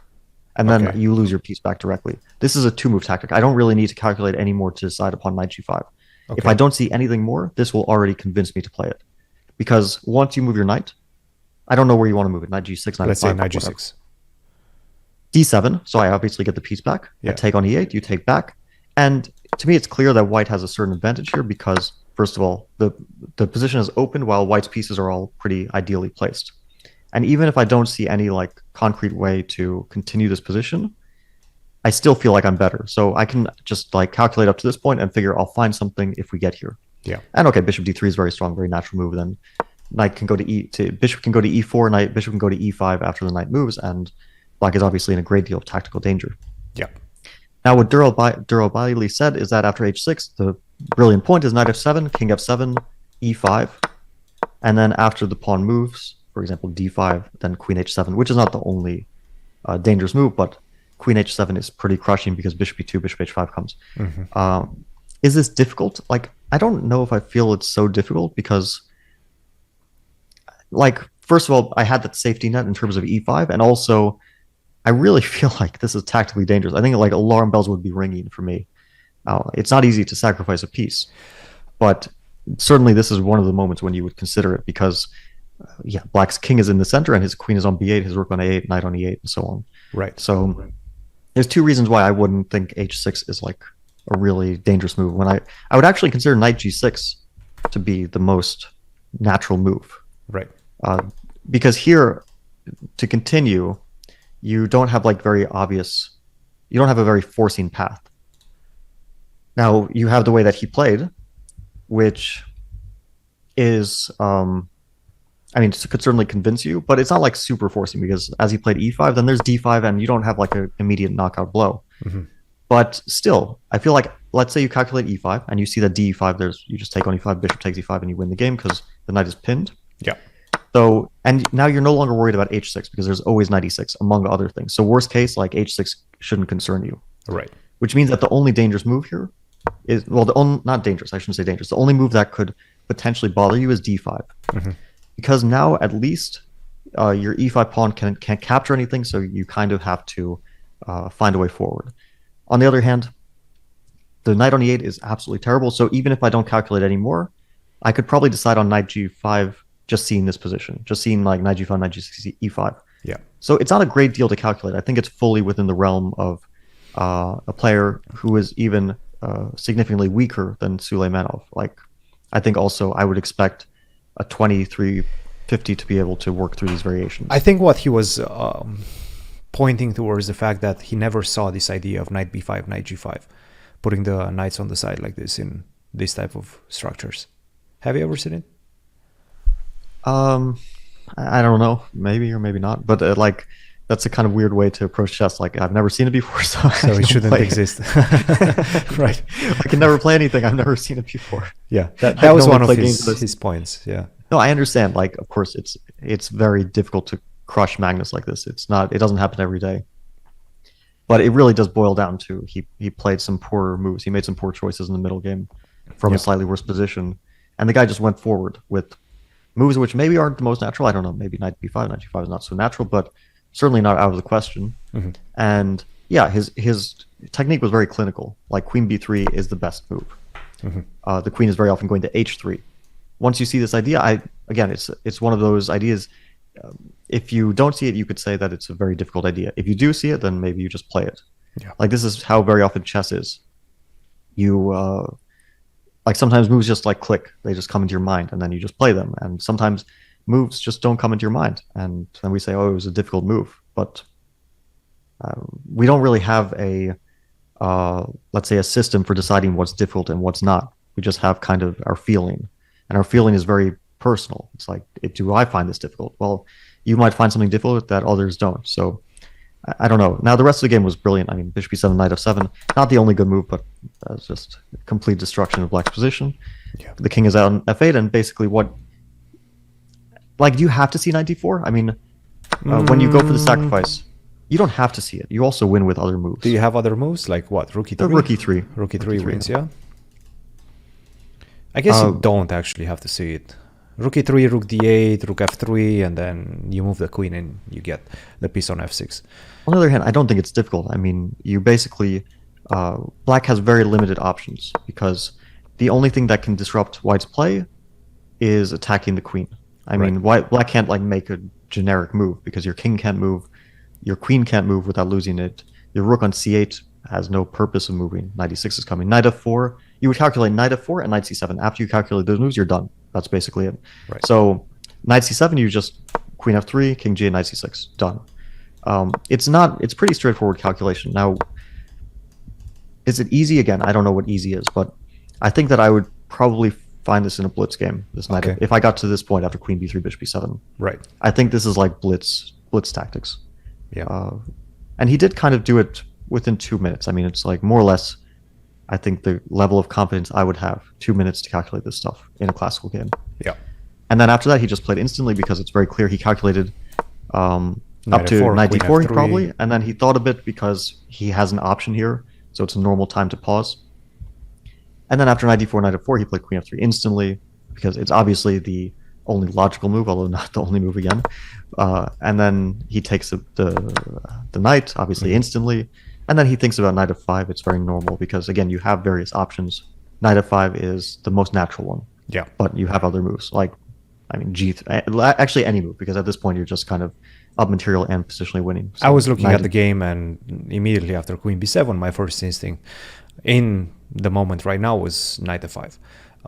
And then you lose your piece back directly. This is a two-move tactic. I don't really need to calculate any more to decide upon knight g5. If I don't see anything more, this will already convince me to play it. Because once you move your knight, I don't know where you want to move it. Knight g6, knight Let's f5, say knight g6. d7, so I obviously get the piece back. I take on e8, you take back. And to me, it's clear that white has a certain advantage here because, first of all, the position is open while white's pieces are all pretty ideally placed. And even if I don't see any like concrete way to continue this position, I still feel like I'm better. So I can just like calculate up to this point and figure I'll find something if we get here. Yeah. And okay, bishop d3 is very strong, very natural move. Then knight can go to bishop can go to e4, bishop can go to e5 after the knight moves, and black is obviously in a great deal of tactical danger. Yeah. Now what Durrell-Bailey said is that after h6, the brilliant point is knight f7, king f7, e5, and then after the pawn moves, for example, d5, then queen h7, which is not the only dangerous move, but queen h7 is pretty crushing because bishop e2, bishop h5 comes. Is this difficult? Like, I don't know if I feel it's so difficult because, like, first of all, I had that safety net in terms of e5, and also I really feel like this is tactically dangerous. I think like alarm bells would be ringing for me. It's not easy to sacrifice a piece, but certainly this is one of the moments when you would consider it because black's king is in the center and his queen is on b8, his rook on a8, knight on e8, and so on. Right. So there's two reasons why I wouldn't think h6 is like a really dangerous move. When I would actually consider knight g6 to be the most natural move. Right. Because here, to continue, you don't have like very obvious, you don't have a very forcing path. Now you have the way that he played, which is I mean, it could certainly convince you, but it's not like super forcing because as he played e5, then there's d5 and you don't have like an immediate knockout blow. But still, I feel like, let's say you calculate e5 and you see that d5, you just take on e5, bishop takes e5, and you win the game because the knight is pinned. Yeah. So, and now you're no longer worried about h6 because there's always knight e6, among other things. So worst case, like h6 shouldn't concern you. Right. Which means that the only dangerous move here is, well, not dangerous, I shouldn't say dangerous. The only move that could potentially bother you is d5. Because now at least your e5 pawn can't capture anything, so you kind of have to find a way forward. On the other hand, the knight on e8 is absolutely terrible, so even if I don't calculate anymore, I could probably decide on knight g5 just seeing this position, just seeing like knight g5, knight g6, e5. Yeah. So it's not a great deal to calculate. I think it's fully within the realm of a player who is even significantly weaker than Suleimanov. Like, I think also I would expect a 2350 to be able to work through these variations. I think what he was pointing towards the fact that he never saw this idea of knight b5, knight g5, putting the knights on the side like this in this type of structures. Have you ever seen it? I don't know, maybe or maybe not, but like that's a kind of weird way to approach chess. Like I've never seen it before, so it shouldn't exist. Right. I can never play anything I've never seen it before. Yeah, that was one of his points. Yeah. No, I understand. Like, of course, it's very difficult to crush Magnus like this. It's not. It doesn't happen every day. But it really does boil down to he played some poor moves. He made some poor choices in the middle game from a Yeah. slightly worse position, and the guy just went forward with moves which maybe aren't the most natural. I don't know. Maybe knight b5, knight g5 is not so natural, but certainly not out of the question. Hmm. And yeah, his technique was very clinical. Like queen b3 is the best move. Hmm. The queen is very often going to h3. Once you see this idea, it's one of those ideas. If you don't see it, you could say that it's a very difficult idea. If you do see it, then maybe you just play it. Yeah. Like this is how very often chess is. You like sometimes moves just like click; they just come into your mind, and then you just play them. And sometimes moves just don't come into your mind, and then we say, "Oh, it was a difficult move." But we don't really have a let's say a system for deciding what's difficult and what's not. We just have kind of our feeling, and our feeling is very personal. It's like, do I find this difficult? Well, you might find something difficult that others don't. So I don't know. Now the rest of the game was brilliant. I mean, bishop b7, knight f7, not the only good move, but it's just complete destruction of black's position. Yeah. The king is out on f8, and basically what, like, do you have to see knight d4? I mean, when you go for the sacrifice, you don't have to see it. You also win with other moves. Do you have other moves like what? Rook e3? The rook e3. Rook e3 wins, yeah. I guess you don't actually have to see it. Rook e3, rook d8, rook f3, and then you move the queen and you get the piece on f6. On the other hand, I don't think it's difficult. I mean, you basically, black has very limited options because the only thing that can disrupt white's play is attacking the queen. I mean, black can't like make a generic move because your king can't move, your queen can't move without losing it. Your rook on c8 has no purpose of moving. Knight e6 is coming. Knight f4, you would calculate knight f4 and knight c7. After you calculate those moves, you're done. That's basically it. Right. So knight c7, you just queen f3, king g8, knight c6, done. It's pretty straightforward calculation. Now, is it easy? Again, I don't know what easy is, but I think that I would probably find this in a blitz game. This knight, if I got to this point after queen b3, bishop b7. Right. I think this is like blitz tactics. Yeah. And he did kind of do it within 2 minutes. I mean, it's like more or less, I think the level of confidence I would have, 2 minutes to calculate this stuff in a classical game. Yeah. And then after that, he just played instantly because it's very clear. He calculated up to f4, knight queen d4 f3. probably, and then he thought a bit because he has an option here, so it's a normal time to pause. And then after knight d4, knight f4, he played queen f3 instantly because it's obviously the only logical move, although not the only move again. And then he takes the knight, obviously instantly, and then he thinks about knight f5. It's very normal because, again, you have various options. Knight f5 is the most natural one. Yeah. But you have other moves, like, I mean, actually any move, because at this point you're just kind of up material and positionally winning. So I was looking at the game, and immediately after queen b7, my first instinct in the moment right now was knight f5.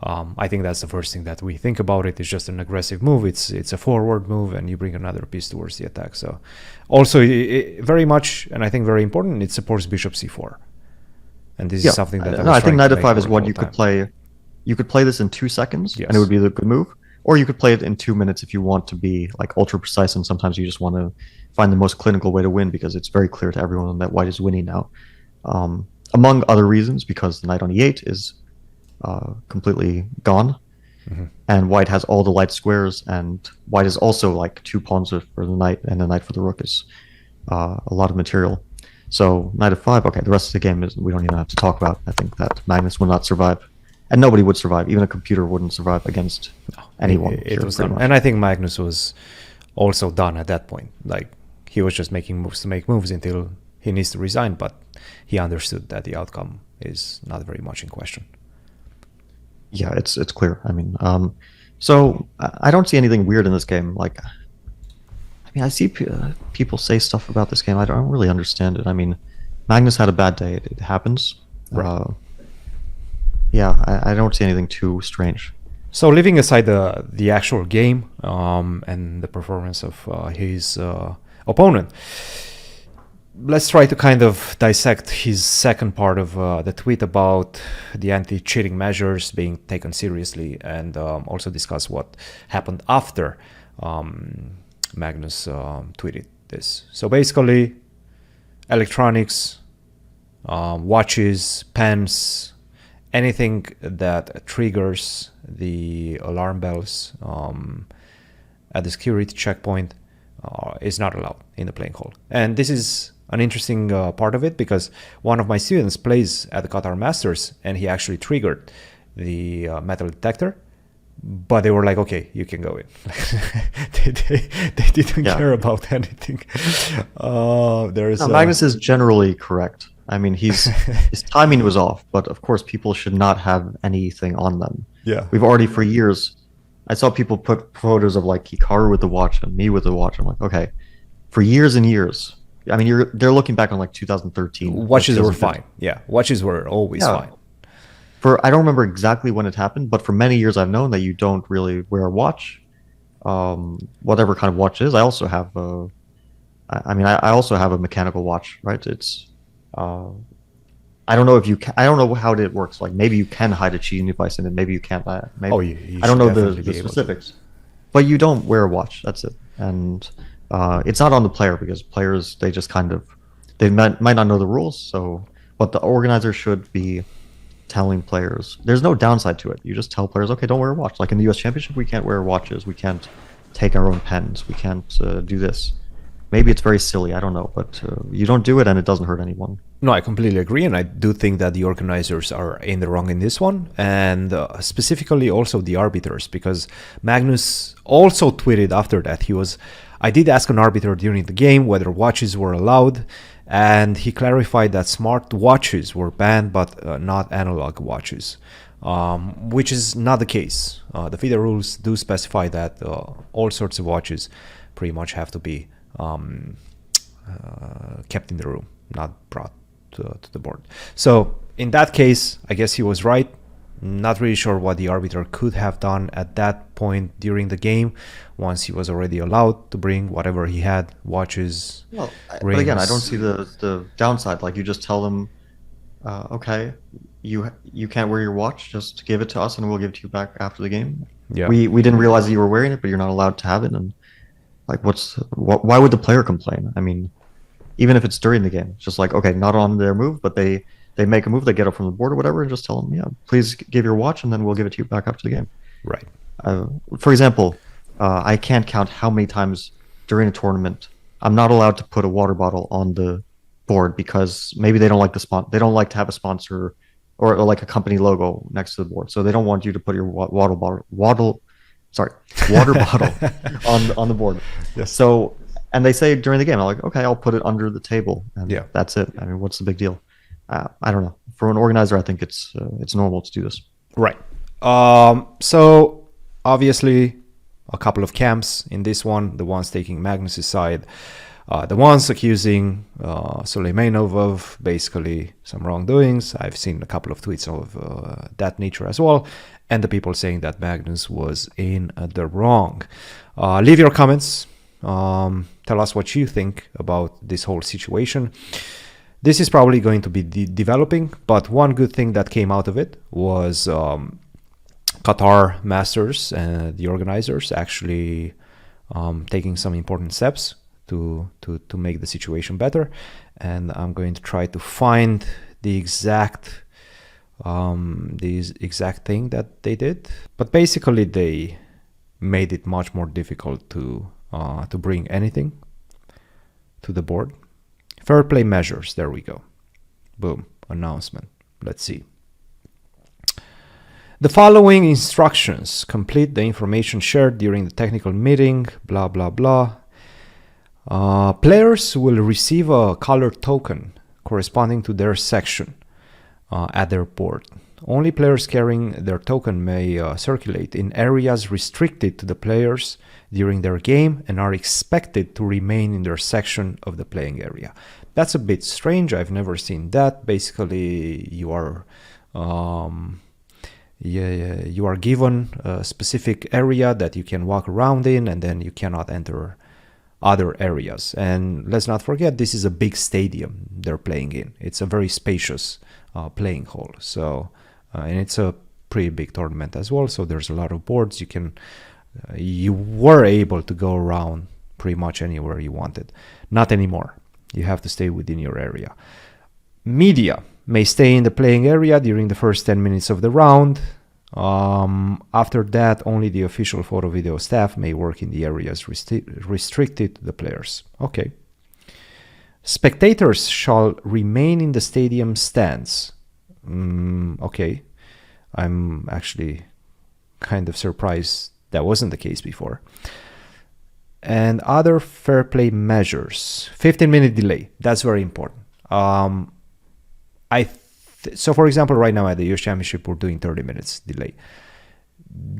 I think that's the first thing that we think about. It is just an aggressive move. It's a forward move, and you bring another piece towards the attack. So, also very much, and I think very important, it supports bishop c4. And this is something that I think knight f5 is what you could play. You could play this in 2 seconds, and it would be the good move. Or you could play it in 2 minutes if you want to be like ultra precise, and sometimes you just want to find the most clinical way to win because it's very clear to everyone that white is winning now. Among other reasons, because the knight on e8 is completely gone, and white has all the light squares, and white is also like 2 pawns for the knight, and the knight for the rook is a lot of material. So knight f5, okay, the rest of the game is we don't even have to talk about. I think that Magnus will not survive. And nobody would survive. Even a computer wouldn't survive against anyone. It was done. And I think Magnus was also done at that point. Like, he was just making moves to make moves until he needs to resign, but he understood that the outcome is not very much in question. Yeah, it's clear. I mean, so I don't see anything weird in this game. Like, I mean, I see people say stuff about this game. I don't really understand it. I mean, Magnus had a bad day. It happens. Right. Yeah, I don't see anything too strange. So leaving aside the actual game and the performance of his opponent, let's try to kind of dissect his second part of the tweet about the anti-cheating measures being taken seriously, and also discuss what happened after Magnus tweeted this. So basically, electronics, watches, pens, anything that triggers the alarm bells at the security checkpoint is not allowed in the playing hall. And this is an interesting part of it, because one of my students plays at the Qatar Masters, and he actually triggered the metal detector, but they were like, okay, you can go in. they didn't care about anything. Magnus is generally correct. I mean, his timing was off, but of course, people should not have anything on them. Yeah. We've already, for years, I saw people put photos of like Hikaru with the watch and me with the watch. I'm like, okay, for years and years. I mean, they're looking back on like 2013. Watches were fine. Yeah, watches were always fine. I don't remember exactly when it happened, but for many years I've known that you don't really wear a watch, whatever kind of watch it is. I also have I also have a mechanical watch, right? It's I don't know if you can, I don't know how it works. Like maybe you can hide a cheating device in it, maybe you can't. Maybe, you I don't know definitely the specifics, but you don't wear a watch. That's it, and it's not on the player, because players, they just kind of might not know the rules. So, but the organizer should be telling players. There's no downside to it. You just tell players, okay, don't wear a watch. Like in the U.S. Championship, we can't wear watches. We can't take our own pens. We can't do this. Maybe it's very silly, I don't know, but you don't do it and it doesn't hurt anyone. No, I completely agree, and I do think that the organizers are in the wrong in this one, and specifically also the arbiters, because Magnus also tweeted after that. I did ask an arbiter during the game whether watches were allowed, and he clarified that smart watches were banned, but not analog watches, which is not the case. The FIDE rules do specify that all sorts of watches pretty much have to be kept in the room, not brought to the board. So in that case, I guess he was right. Not really sure what the arbiter could have done at that point during the game, once he was already allowed to bring whatever he had, watches, well, rings. But again, I don't see the downside. Like you just tell them, okay, you can't wear your watch, just give it to us and we'll give it to you back after the game. Yeah. We didn't realize that you were wearing it, but you're not allowed to have it. And like, why would the player complain? I mean, even if it's during the game, it's just like, okay, not on their move, but they make a move, they get up from the board or whatever, and just tell them, yeah, please give your watch, and then we'll give it to you back after the game. Right. For example, I can't count how many times during a tournament I'm not allowed to put a water bottle on the board because maybe they don't like they don't like to have a sponsor or like a company logo next to the board, so they don't want you to put your water bottle on the board. Yes. So, and they say during the game, I'm like, okay, I'll put it under the table, and yeah, that's it. I mean, what's the big deal? I don't know. For an organizer, I think it's normal to do this. Right. So obviously, a couple of camps in this one. The ones taking Magnus' side, the ones accusing Suleimanov of basically some wrongdoings. I've seen a couple of tweets of that nature as well, and the people saying that Magnus was in the wrong. Leave your comments. Tell us what you think about this whole situation. This is probably going to be developing, but one good thing that came out of it was Qatar Masters and the organizers actually taking some important steps to make the situation better. And I'm going to try to find the exact thing that they did. But basically, they made it much more difficult to bring anything to the board. Fair play measures, there we go. Boom, announcement. Let's see. The following instructions: complete the information shared during the technical meeting, blah, blah, blah. Players will receive a colored token corresponding to their section at their board. Only players carrying their token may circulate in areas restricted to the players during their game and are expected to remain in their section of the playing area. That's a bit strange. I've never seen that. Basically, you are given a specific area that you can walk around in, and then you cannot enter other areas. And let's not forget, this is a big stadium they're playing in. It's a very spacious playing hall. So, and it's a pretty big tournament as well. So there's a lot of boards. You were able to go around pretty much anywhere you wanted. Not anymore. You have to stay within your area. Media. may stay in the playing area during the first 10 minutes of the round. After that, only the official photo video staff may work in the areas restricted to the players. Okay. Spectators shall remain in the stadium stands. Okay. I'm actually kind of surprised that wasn't the case before. And other fair play measures. 15-minute delay. That's very important. So for example, right now at the US Championship, we're doing 30 minutes delay.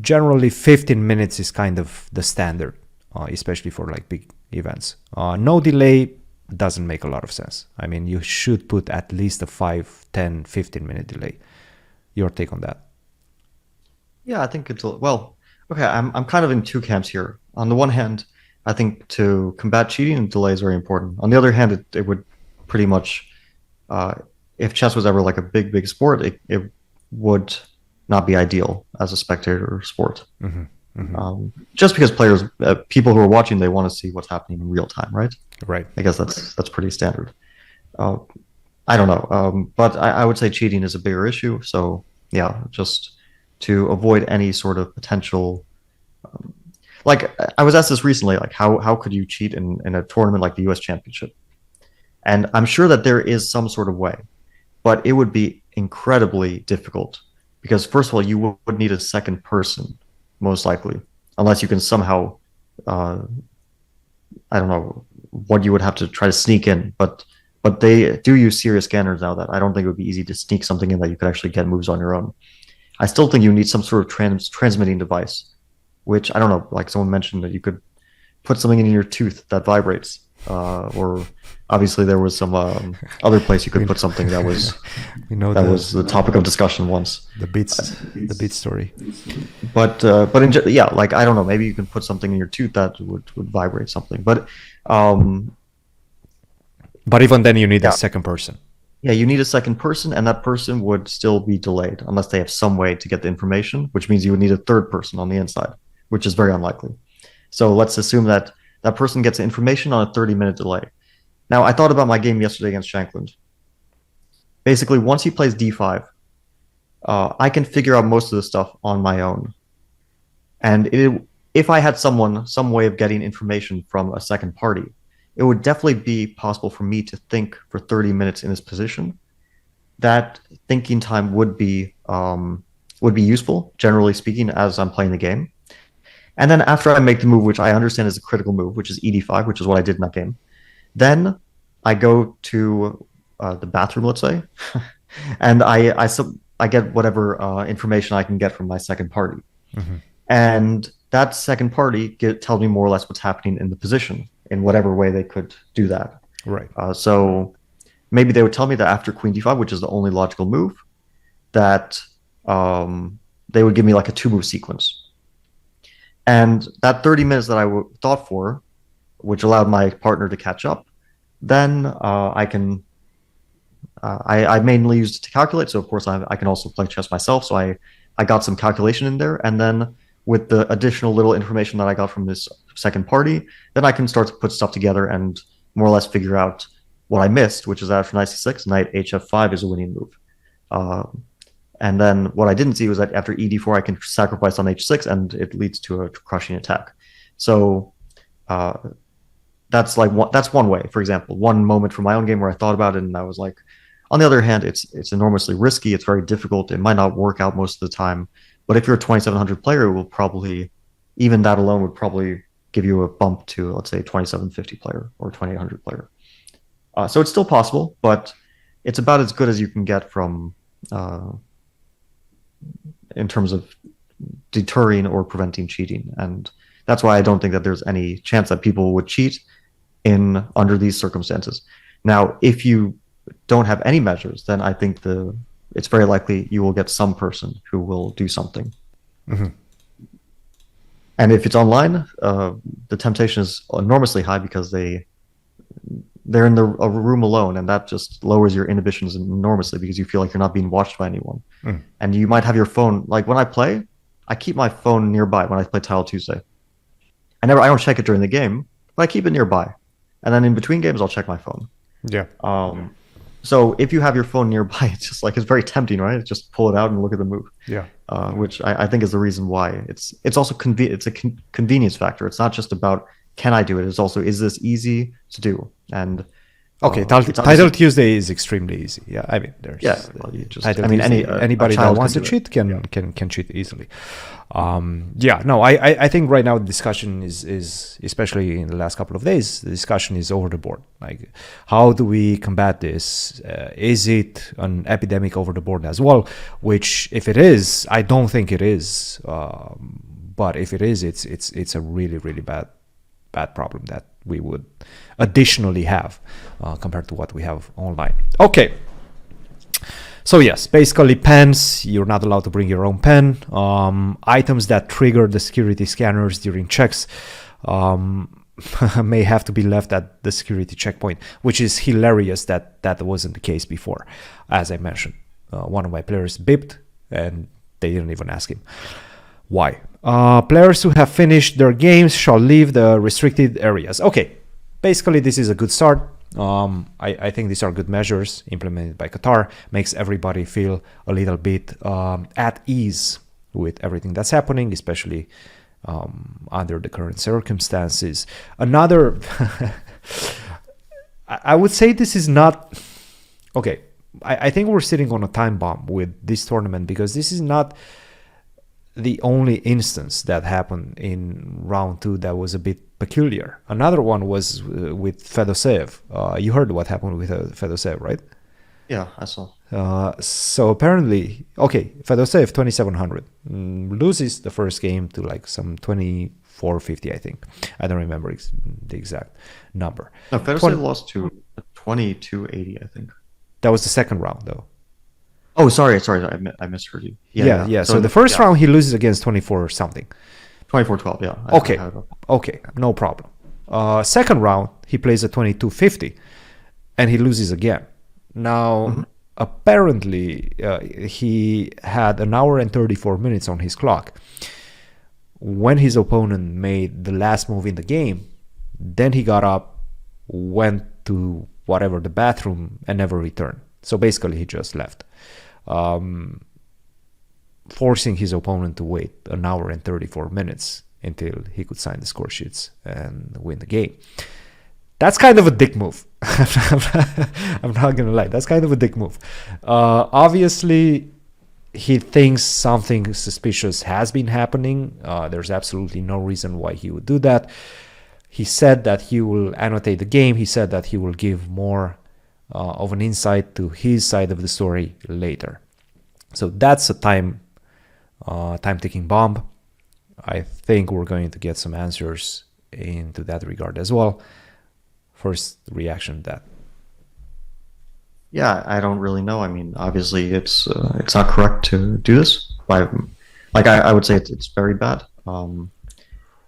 Generally, 15 minutes is kind of the standard, especially for like big events. No delay doesn't make a lot of sense. I mean, you should put at least a 5, 10, 15-minute delay. Your take on that? Yeah, I think it's, well, okay, I'm kind of in two camps here. On the one hand, I think to combat cheating, delay is very important. On the other hand, it would pretty much, if chess was ever like a big sport, it would not be ideal as a spectator sport. Just because players, people who are watching, they want to see what's happening in real time, right? Right. I guess that's pretty standard. I don't know, but I would say cheating is a bigger issue. So yeah, just to avoid any sort of potential. Like I was asked this recently, like how could you cheat in a tournament like the US Championship? And I'm sure that there is some sort of way, but it would be incredibly difficult because first of all, you would need a second person, most likely, unless you can somehow, I don't know what you would have to try to sneak in, but they do use serious scanners now that I don't think it would be easy to sneak something in that you could actually get moves on your own. I still think you need some sort of transmitting device, which I don't know, like someone mentioned that you could put something in your tooth that vibrates, or obviously there was some other place you could put something that was was the topic of discussion once. The bit story. But yeah, like I don't know, maybe you can put something in your tooth that would vibrate something. But even then, you need a second person. Yeah, you need a second person, and that person would still be delayed unless they have some way to get the information, which means you would need a third person on the inside, which is very unlikely. So let's assume that that person gets the information on a 30-minute delay. Now, I thought about my game yesterday against Shankland. Basically, once he plays d5, I can figure out most of the stuff on my own. And if I had some way of getting information from a second party, it would definitely be possible for me to think for 30 minutes in this position. That thinking time would be useful, generally speaking, as I'm playing the game. And then after I make the move, which I understand is a critical move, which is ed5, which is what I did in that game, then I go to the bathroom, let's say, and I get whatever information I can get from my second party. And that second party tells me more or less what's happening in the position in whatever way they could do that. Right. So maybe they would tell me that after queen d5, which is the only logical move, that they would give me like a 2-move sequence. And that 30 minutes that I thought for, which allowed my partner to catch up, then I mainly used it to calculate. So of course I can also play chess myself. So I got some calculation in there. And then with the additional little information that I got from this second party, then I can start to put stuff together and more or less figure out what I missed, which is after knight c6, knight hf5 is a winning move. And then what I didn't see was that after ed4, I can sacrifice on h6, and it leads to a crushing attack. So that's one way. For example, one moment from my own game where I thought about it, and I was like, on the other hand, it's enormously risky. It's very difficult. It might not work out most of the time. But if you're a 2700 player, it will probably, even that alone would probably give you a bump to, let's say, 2750 player or 2800 player. So it's still possible, but it's about as good as you can get from in terms of deterring or preventing cheating. And that's why I don't think that there's any chance that people would cheat under these circumstances. Now, if you don't have any measures, then I think it's very likely you will get some person who will do something. And if it's online, the temptation is enormously high because they're in a room alone, and that just lowers your inhibitions enormously because you feel like you're not being watched by anyone. And you might have your phone, like when I play, I keep my phone nearby when I play Tile Tuesday. I don't check it during the game, but I keep it nearby. And then in between games, I'll check my phone. Yeah. So if you have your phone nearby, it's just like it's very tempting, right? Just pull it out and look at the move. Yeah. Which I think is the reason why it's also it's a convenience factor. It's not just about can I do it. It's also is this easy to do? And Okay, it's Title obviously Tuesday is extremely easy. Yeah, I mean, there's yeah. Well, you just Title I mean Tuesday, anybody that wants to do it. cheat can cheat easily. Yeah, no, I think right now the discussion is especially in the last couple of days, the discussion is over the board. Like, how do we combat this? Is it an epidemic over the board as well? Which, if it is, I don't think it is. But if it is, it's a really bad problem that we would additionally have compared to what we have online. Okay. So yes, basically pens, you're not allowed to bring your own pen. Items that trigger the security scanners during checks may have to be left at the security checkpoint, which is hilarious that wasn't the case before. As I mentioned, one of my players bipped and they didn't even ask him why. Players who have finished their games shall leave the restricted areas. Okay, basically this is a good start. I think these are good measures implemented by Qatar. Makes everybody feel a little bit at ease with everything that's happening, especially under the current circumstances. Another, I would say this is not, okay, I think we're sitting on a time bomb with this tournament because this is not the only instance that happened in round 2 that was a bit peculiar. Another one was with Fedoseev. You heard what happened with Fedoseev, right? Yeah, I saw. So apparently, okay, Fedoseev 2700 loses the first game to like some 2450, I think. I don't remember the exact number. No, Fedoseev lost to 2280, I think. That was the second round, though. Oh, sorry, I misheard you. Yeah. So the first round he loses against 24 something. 24-12, yeah. Okay, no problem. Second round he plays at 2250, and he loses again. Now, apparently, he had an hour and 34 minutes on his clock when his opponent made the last move in the game. Then he got up, went to whatever, the bathroom, and never returned. So basically, he just left, forcing his opponent to wait an hour and 34 minutes until he could sign the score sheets and win the game. That's kind of a dick move. I'm not going to lie. That's kind of a dick move. Obviously, he thinks something suspicious has been happening. There's absolutely no reason why he would do that. He said that he will annotate the game. He said that he will give more of an insight to his side of the story later. So that's a time ticking bomb. I think we're going to get some answers into that regard as well. First reaction to that. Yeah, I don't really know. I mean, obviously, it's not correct to do this. I would say it's very bad.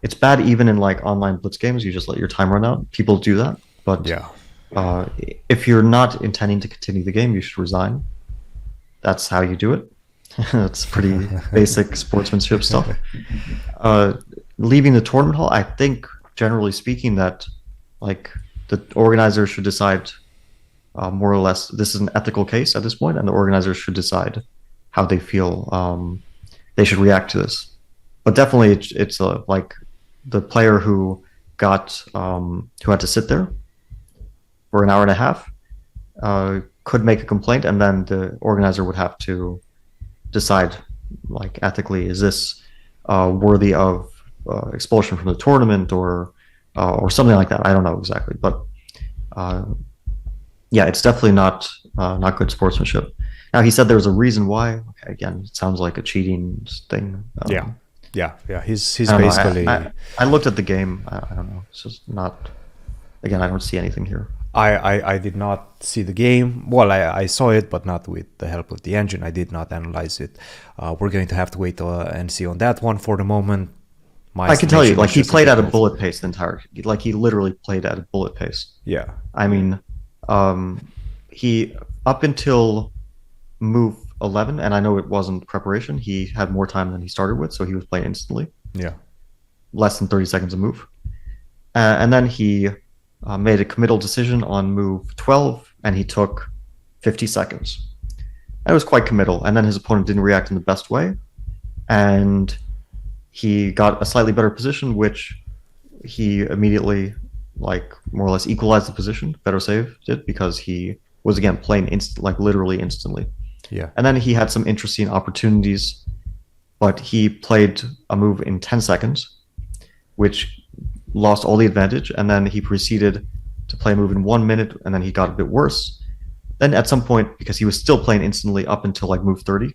It's bad even in like online blitz games. You just let your time run out. People do that, but yeah. If you're not intending to continue the game, you should resign. That's how you do it. That's pretty basic sportsmanship stuff. Leaving the tournament hall, I think, generally speaking, that like the organizers should decide more or less. This is an ethical case at this point, and the organizers should decide how they feel they should react to this. But definitely, it's like the player who had to sit there for an hour and a half could make a complaint, and then the organizer would have to decide, like, ethically, is this worthy of expulsion from the tournament or something like that. I don't know exactly, but yeah, it's definitely not good sportsmanship. Now, he said there was a reason why. Okay, again, it sounds like a cheating thing. Yeah. He's basically. I looked at the game. I don't know. It's just not. Again, I don't see anything here. I did not see the game. Well, I saw it, but not with the help of the engine. I did not analyze it. We're going to have to wait and see on that one for the moment. I can tell you, like, he played at a bullet pace the entire. Like, he literally played at a bullet pace. Yeah. I mean, he up until move 11, and I know it wasn't preparation. He had more time than he started with, so he was playing instantly. Yeah. Less than 30 seconds a move, and then he made a committal decision on move 12, and he took 50 seconds. And it was quite committal. And then his opponent didn't react in the best way. And he got a slightly better position, which he immediately, like, more or less equalized the position. Fedoseev did, because he was, again, playing literally instantly. Yeah. And then he had some interesting opportunities, but he played a move in 10 seconds, which lost all the advantage. And then he proceeded to play a move in 1 minute, and then he got a bit worse. Then at some point, because he was still playing instantly up until like move 30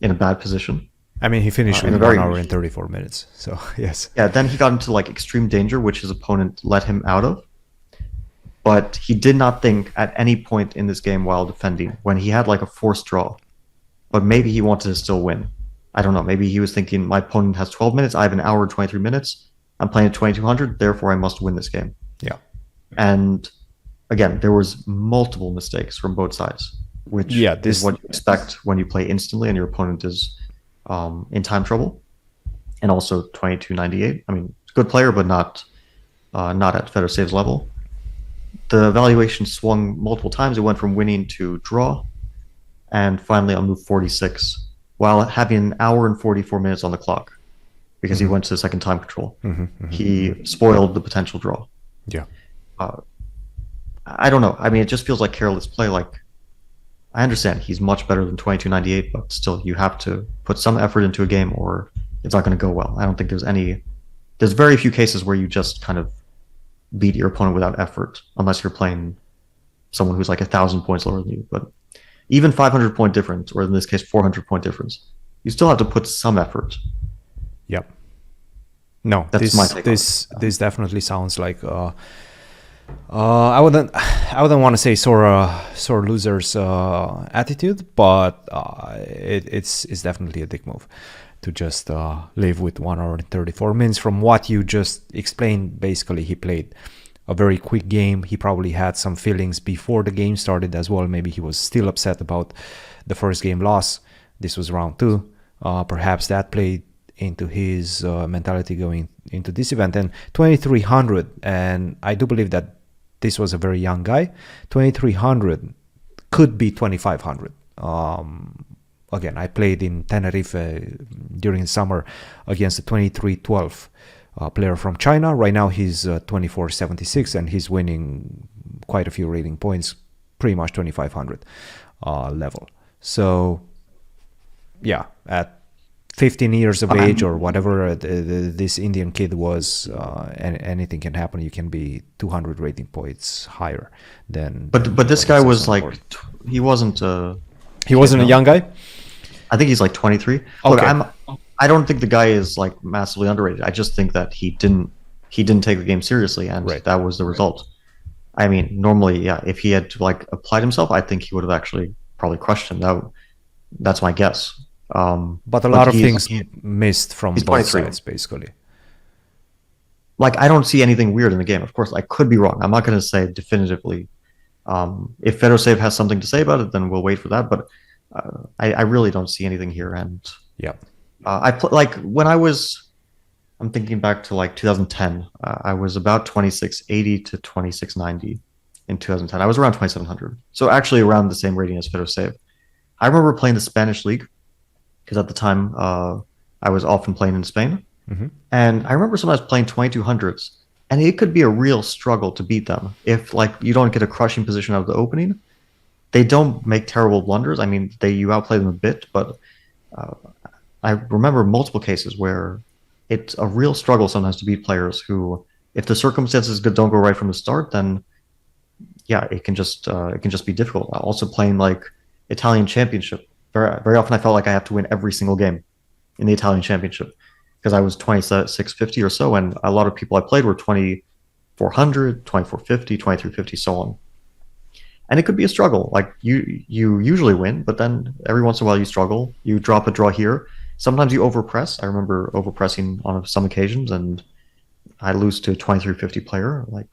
in a bad position. I mean, he finished in 1 hour and 34 minutes. So, yes. Yeah, then he got into like extreme danger, which his opponent let him out of. But he did not think at any point in this game while defending, when he had like a forced draw, but maybe he wanted to still win. I don't know. Maybe he was thinking, my opponent has 12 minutes. I have an hour and 23 minutes. I'm playing at 2200. Therefore, I must win this game. Yeah. And again, there was multiple mistakes from both sides, which is what you expect when you play instantly and your opponent is in time trouble. And also 2298. I mean, good player, but not at Fedoseev's level. The valuation swung multiple times. It went from winning to draw, and finally on move 46, while having an hour and 44 minutes on the clock, because he went to second time control. He spoiled the potential draw. Yeah. I don't know. I mean, it just feels like careless play. Like, I understand he's much better than 2298, but still, you have to put some effort into a game or it's not going to go well. I don't think there's very few cases where you just kind of beat your opponent without effort, unless you're playing someone who's like 1,000 points lower than you. But even 500-point difference, or in this case, 400-point difference, you still have to put some effort. Yep. No, that's my take. This definitely sounds like I wouldn't want to say sore loser's attitude, but it's definitely a dick move to just live with 1 hour and 34 minutes. From what you just explained, basically he played a very quick game. He probably had some feelings before the game started as well. Maybe he was still upset about the first game loss. This was round 2. Perhaps that played into his mentality going into this event. And 2300, and I do believe that this was a very young guy. 2300 could be 2500. Again, I played in Tenerife during the summer against a 2312 player from China. Right now he's 2476, and he's winning quite a few rating points, pretty much 2500 level. So yeah, at 15 years of age or whatever this Indian kid was, anything can happen. You can be 200 rating points higher than. But this guy was like, he wasn't a young guy. I think he's like 23. Okay. Look, I don't think the guy is like massively underrated. I just think that he didn't take the game seriously, and that was the result. I mean, normally, yeah, if he had like applied himself, I think he would have actually probably crushed him. That's my guess. But a lot of things missed from both sides, basically. Like, I don't see anything weird in the game. Of course, I could be wrong. I'm not going to say definitively. If Fedoseev has something to say about it, then we'll wait for that. But I really don't see anything here. And yeah, when I'm thinking back to like 2010. I was about 2680 to 2690 in 2010. I was around 2700, so actually around the same rating as Fedoseev. I remember playing the Spanish league, because at the time I was often playing in Spain. And I remember sometimes playing 2200s, and it could be a real struggle to beat them if like you don't get a crushing position out of the opening. They don't make terrible blunders. I mean, you outplay them a bit, but I remember multiple cases where it's a real struggle sometimes to beat players who, if the circumstances don't go right from the start, then yeah, it can just be difficult. Also playing like Italian Championship, very often I felt like I have to win every single game in the Italian Championship, because I was 2650 or so, and a lot of people I played were 2400, 2450, 2350, so on. And it could be a struggle. Like you usually win, but then every once in a while you struggle. You drop a draw here. Sometimes you overpress. I remember overpressing on some occasions, and I lose to a 2350 player. Like,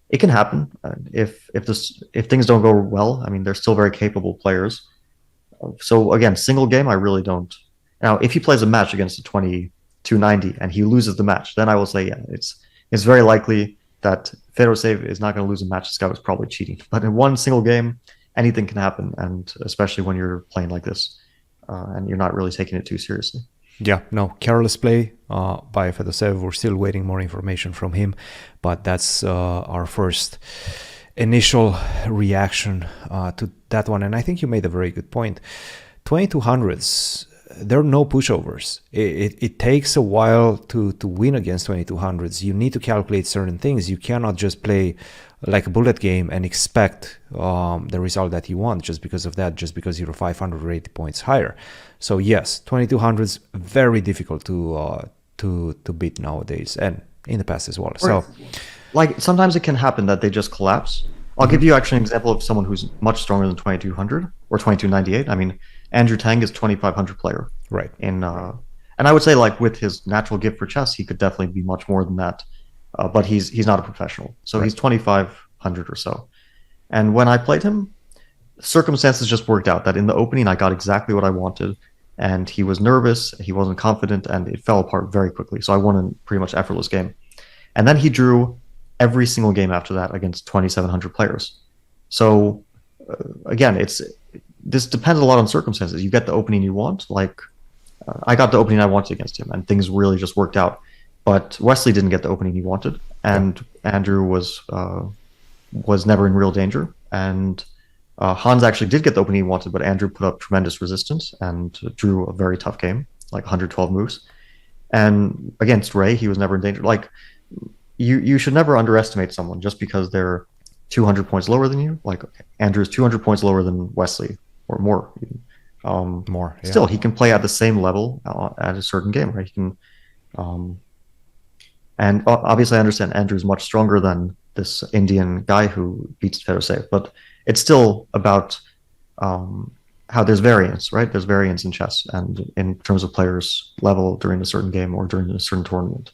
it can happen. If things don't go well, I mean, they're still very capable players. So again, single game, I really don't. Now, if he plays a match against a 2290 and he loses the match, then I will say, yeah, it's very likely that Fedoseev is not going to lose a match. This guy was probably cheating. But in one single game, anything can happen, and especially when you're playing like this, and you're not really taking it too seriously. Yeah, no, careless play by Fedoseev. We're still waiting more information from him, but that's our first initial reaction to that one. And I think you made a very good point. 2200s, there are no pushovers. It takes a while to win against 2200s. You need to calculate certain things. You cannot just play like a bullet game and expect the result that you want just because of that, just because you're 580 points higher. So yes, 2200s, very difficult to beat nowadays, and in the past as well. Right. So, like, sometimes it can happen that they just collapse. I'll give you actually an example of someone who's much stronger than 2200 or 2298. I mean, Andrew Tang is 2500 player. Right. And I would say, like, with his natural gift for chess, he could definitely be much more than that. But he's not a professional. So right. He's 2500 or so. And when I played him, circumstances just worked out that in the opening, I got exactly what I wanted. And he was nervous, he wasn't confident, and it fell apart very quickly. So I won a pretty much effortless game. And then he drew every single game after that against 2700 players. So again, this depends a lot on circumstances. You get the opening you want. Like, I got the opening I wanted against him, and things really just worked out. But Wesley didn't get the opening he wanted, and Andrew was never in real danger. And Hans actually did get the opening he wanted, but Andrew put up tremendous resistance and drew a very tough game, like 112 moves. And against Ray, he was never in danger. Like, you should never underestimate someone just because they're 200 points lower than you. Like, Andrew's 200 points lower than Wesley, or more. More. Yeah. Still, he can play at the same level at a certain game, right? He can, and obviously I understand Andrew's much stronger than this Indian guy who beats Fedoseev, but it's still about how there's variance, right? There's variance in chess and in terms of players' level during a certain game or during a certain tournament.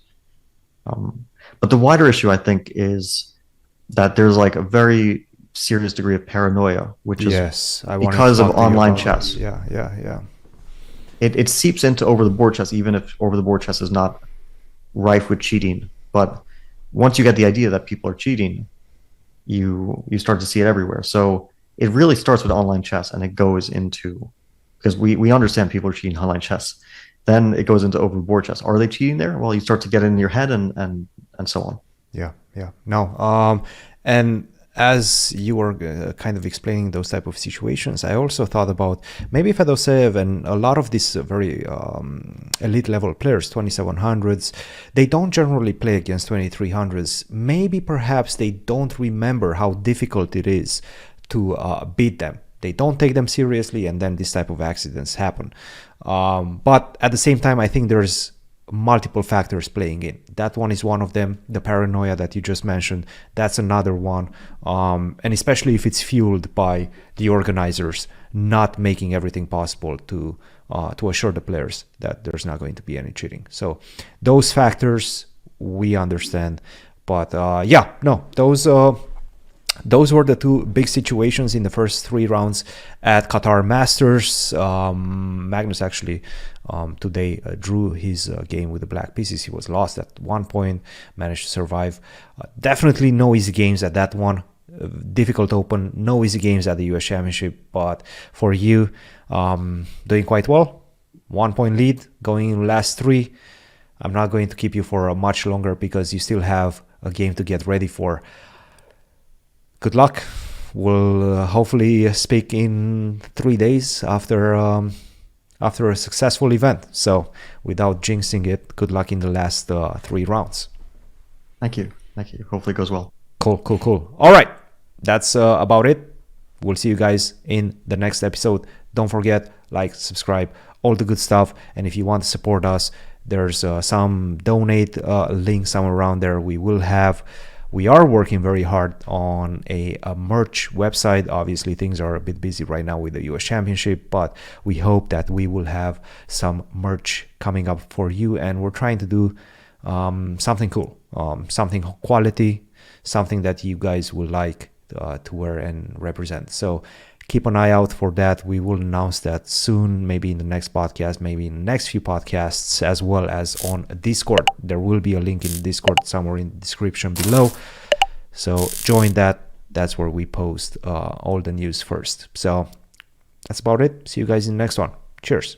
But the wider issue, I think, is that there's like a very serious degree of paranoia, which is because of online chess. Yeah. It seeps into over-the-board chess, even if over-the-board chess is not rife with cheating. But once you get the idea that people are cheating, you start to see it everywhere. So it really starts with online chess, and it goes into, because we understand people are cheating online chess. Then it goes into over-the-board chess. Are they cheating there? Well, you start to get it in your head and so on. Yeah. No. And as you were kind of explaining those type of situations, I also thought about maybe Fedoseev and a lot of these very elite level players, 2700s, they don't generally play against 2300s. Maybe perhaps they don't remember how difficult it is to beat them. They don't take them seriously, and then this type of accidents happen. But at the same time, I think there's multiple factors playing in. That one is one of them. The paranoia that you just mentioned, that's another one. And especially if it's fueled by the organizers not making everything possible to assure the players that there's not going to be any cheating. So those factors we understand. But those were the two big situations in the first 3 rounds at Qatar Masters. Magnus actually today drew his game with the black pieces. He was lost at one point, managed to survive. Definitely no easy games at that one. Difficult open, no easy games at the US Championship. But for you, doing quite well. 1 point lead going in last 3. I'm not going to keep you for much longer because you still have a game to get ready for. Good luck. We'll hopefully speak in 3 days after a successful event. So without jinxing it, good luck in the last 3 rounds. Thank you. Hopefully it goes well. Cool. All right. That's about it. We'll see you guys in the next episode. Don't forget, like, subscribe, all the good stuff. And if you want to support us, there's some donate link somewhere around there. We are working very hard on a merch website. Obviously, things are a bit busy right now with the US Championship, but we hope that we will have some merch coming up for you. And we're trying to do something cool, something quality, something that you guys will like to wear and represent. So keep an eye out for that. We will announce that soon, maybe in the next podcast, maybe in the next few podcasts, as well as on Discord. There will be a link in Discord somewhere in the description below. So join that. That's where we post all the news first. So that's about it. See you guys in the next one. Cheers.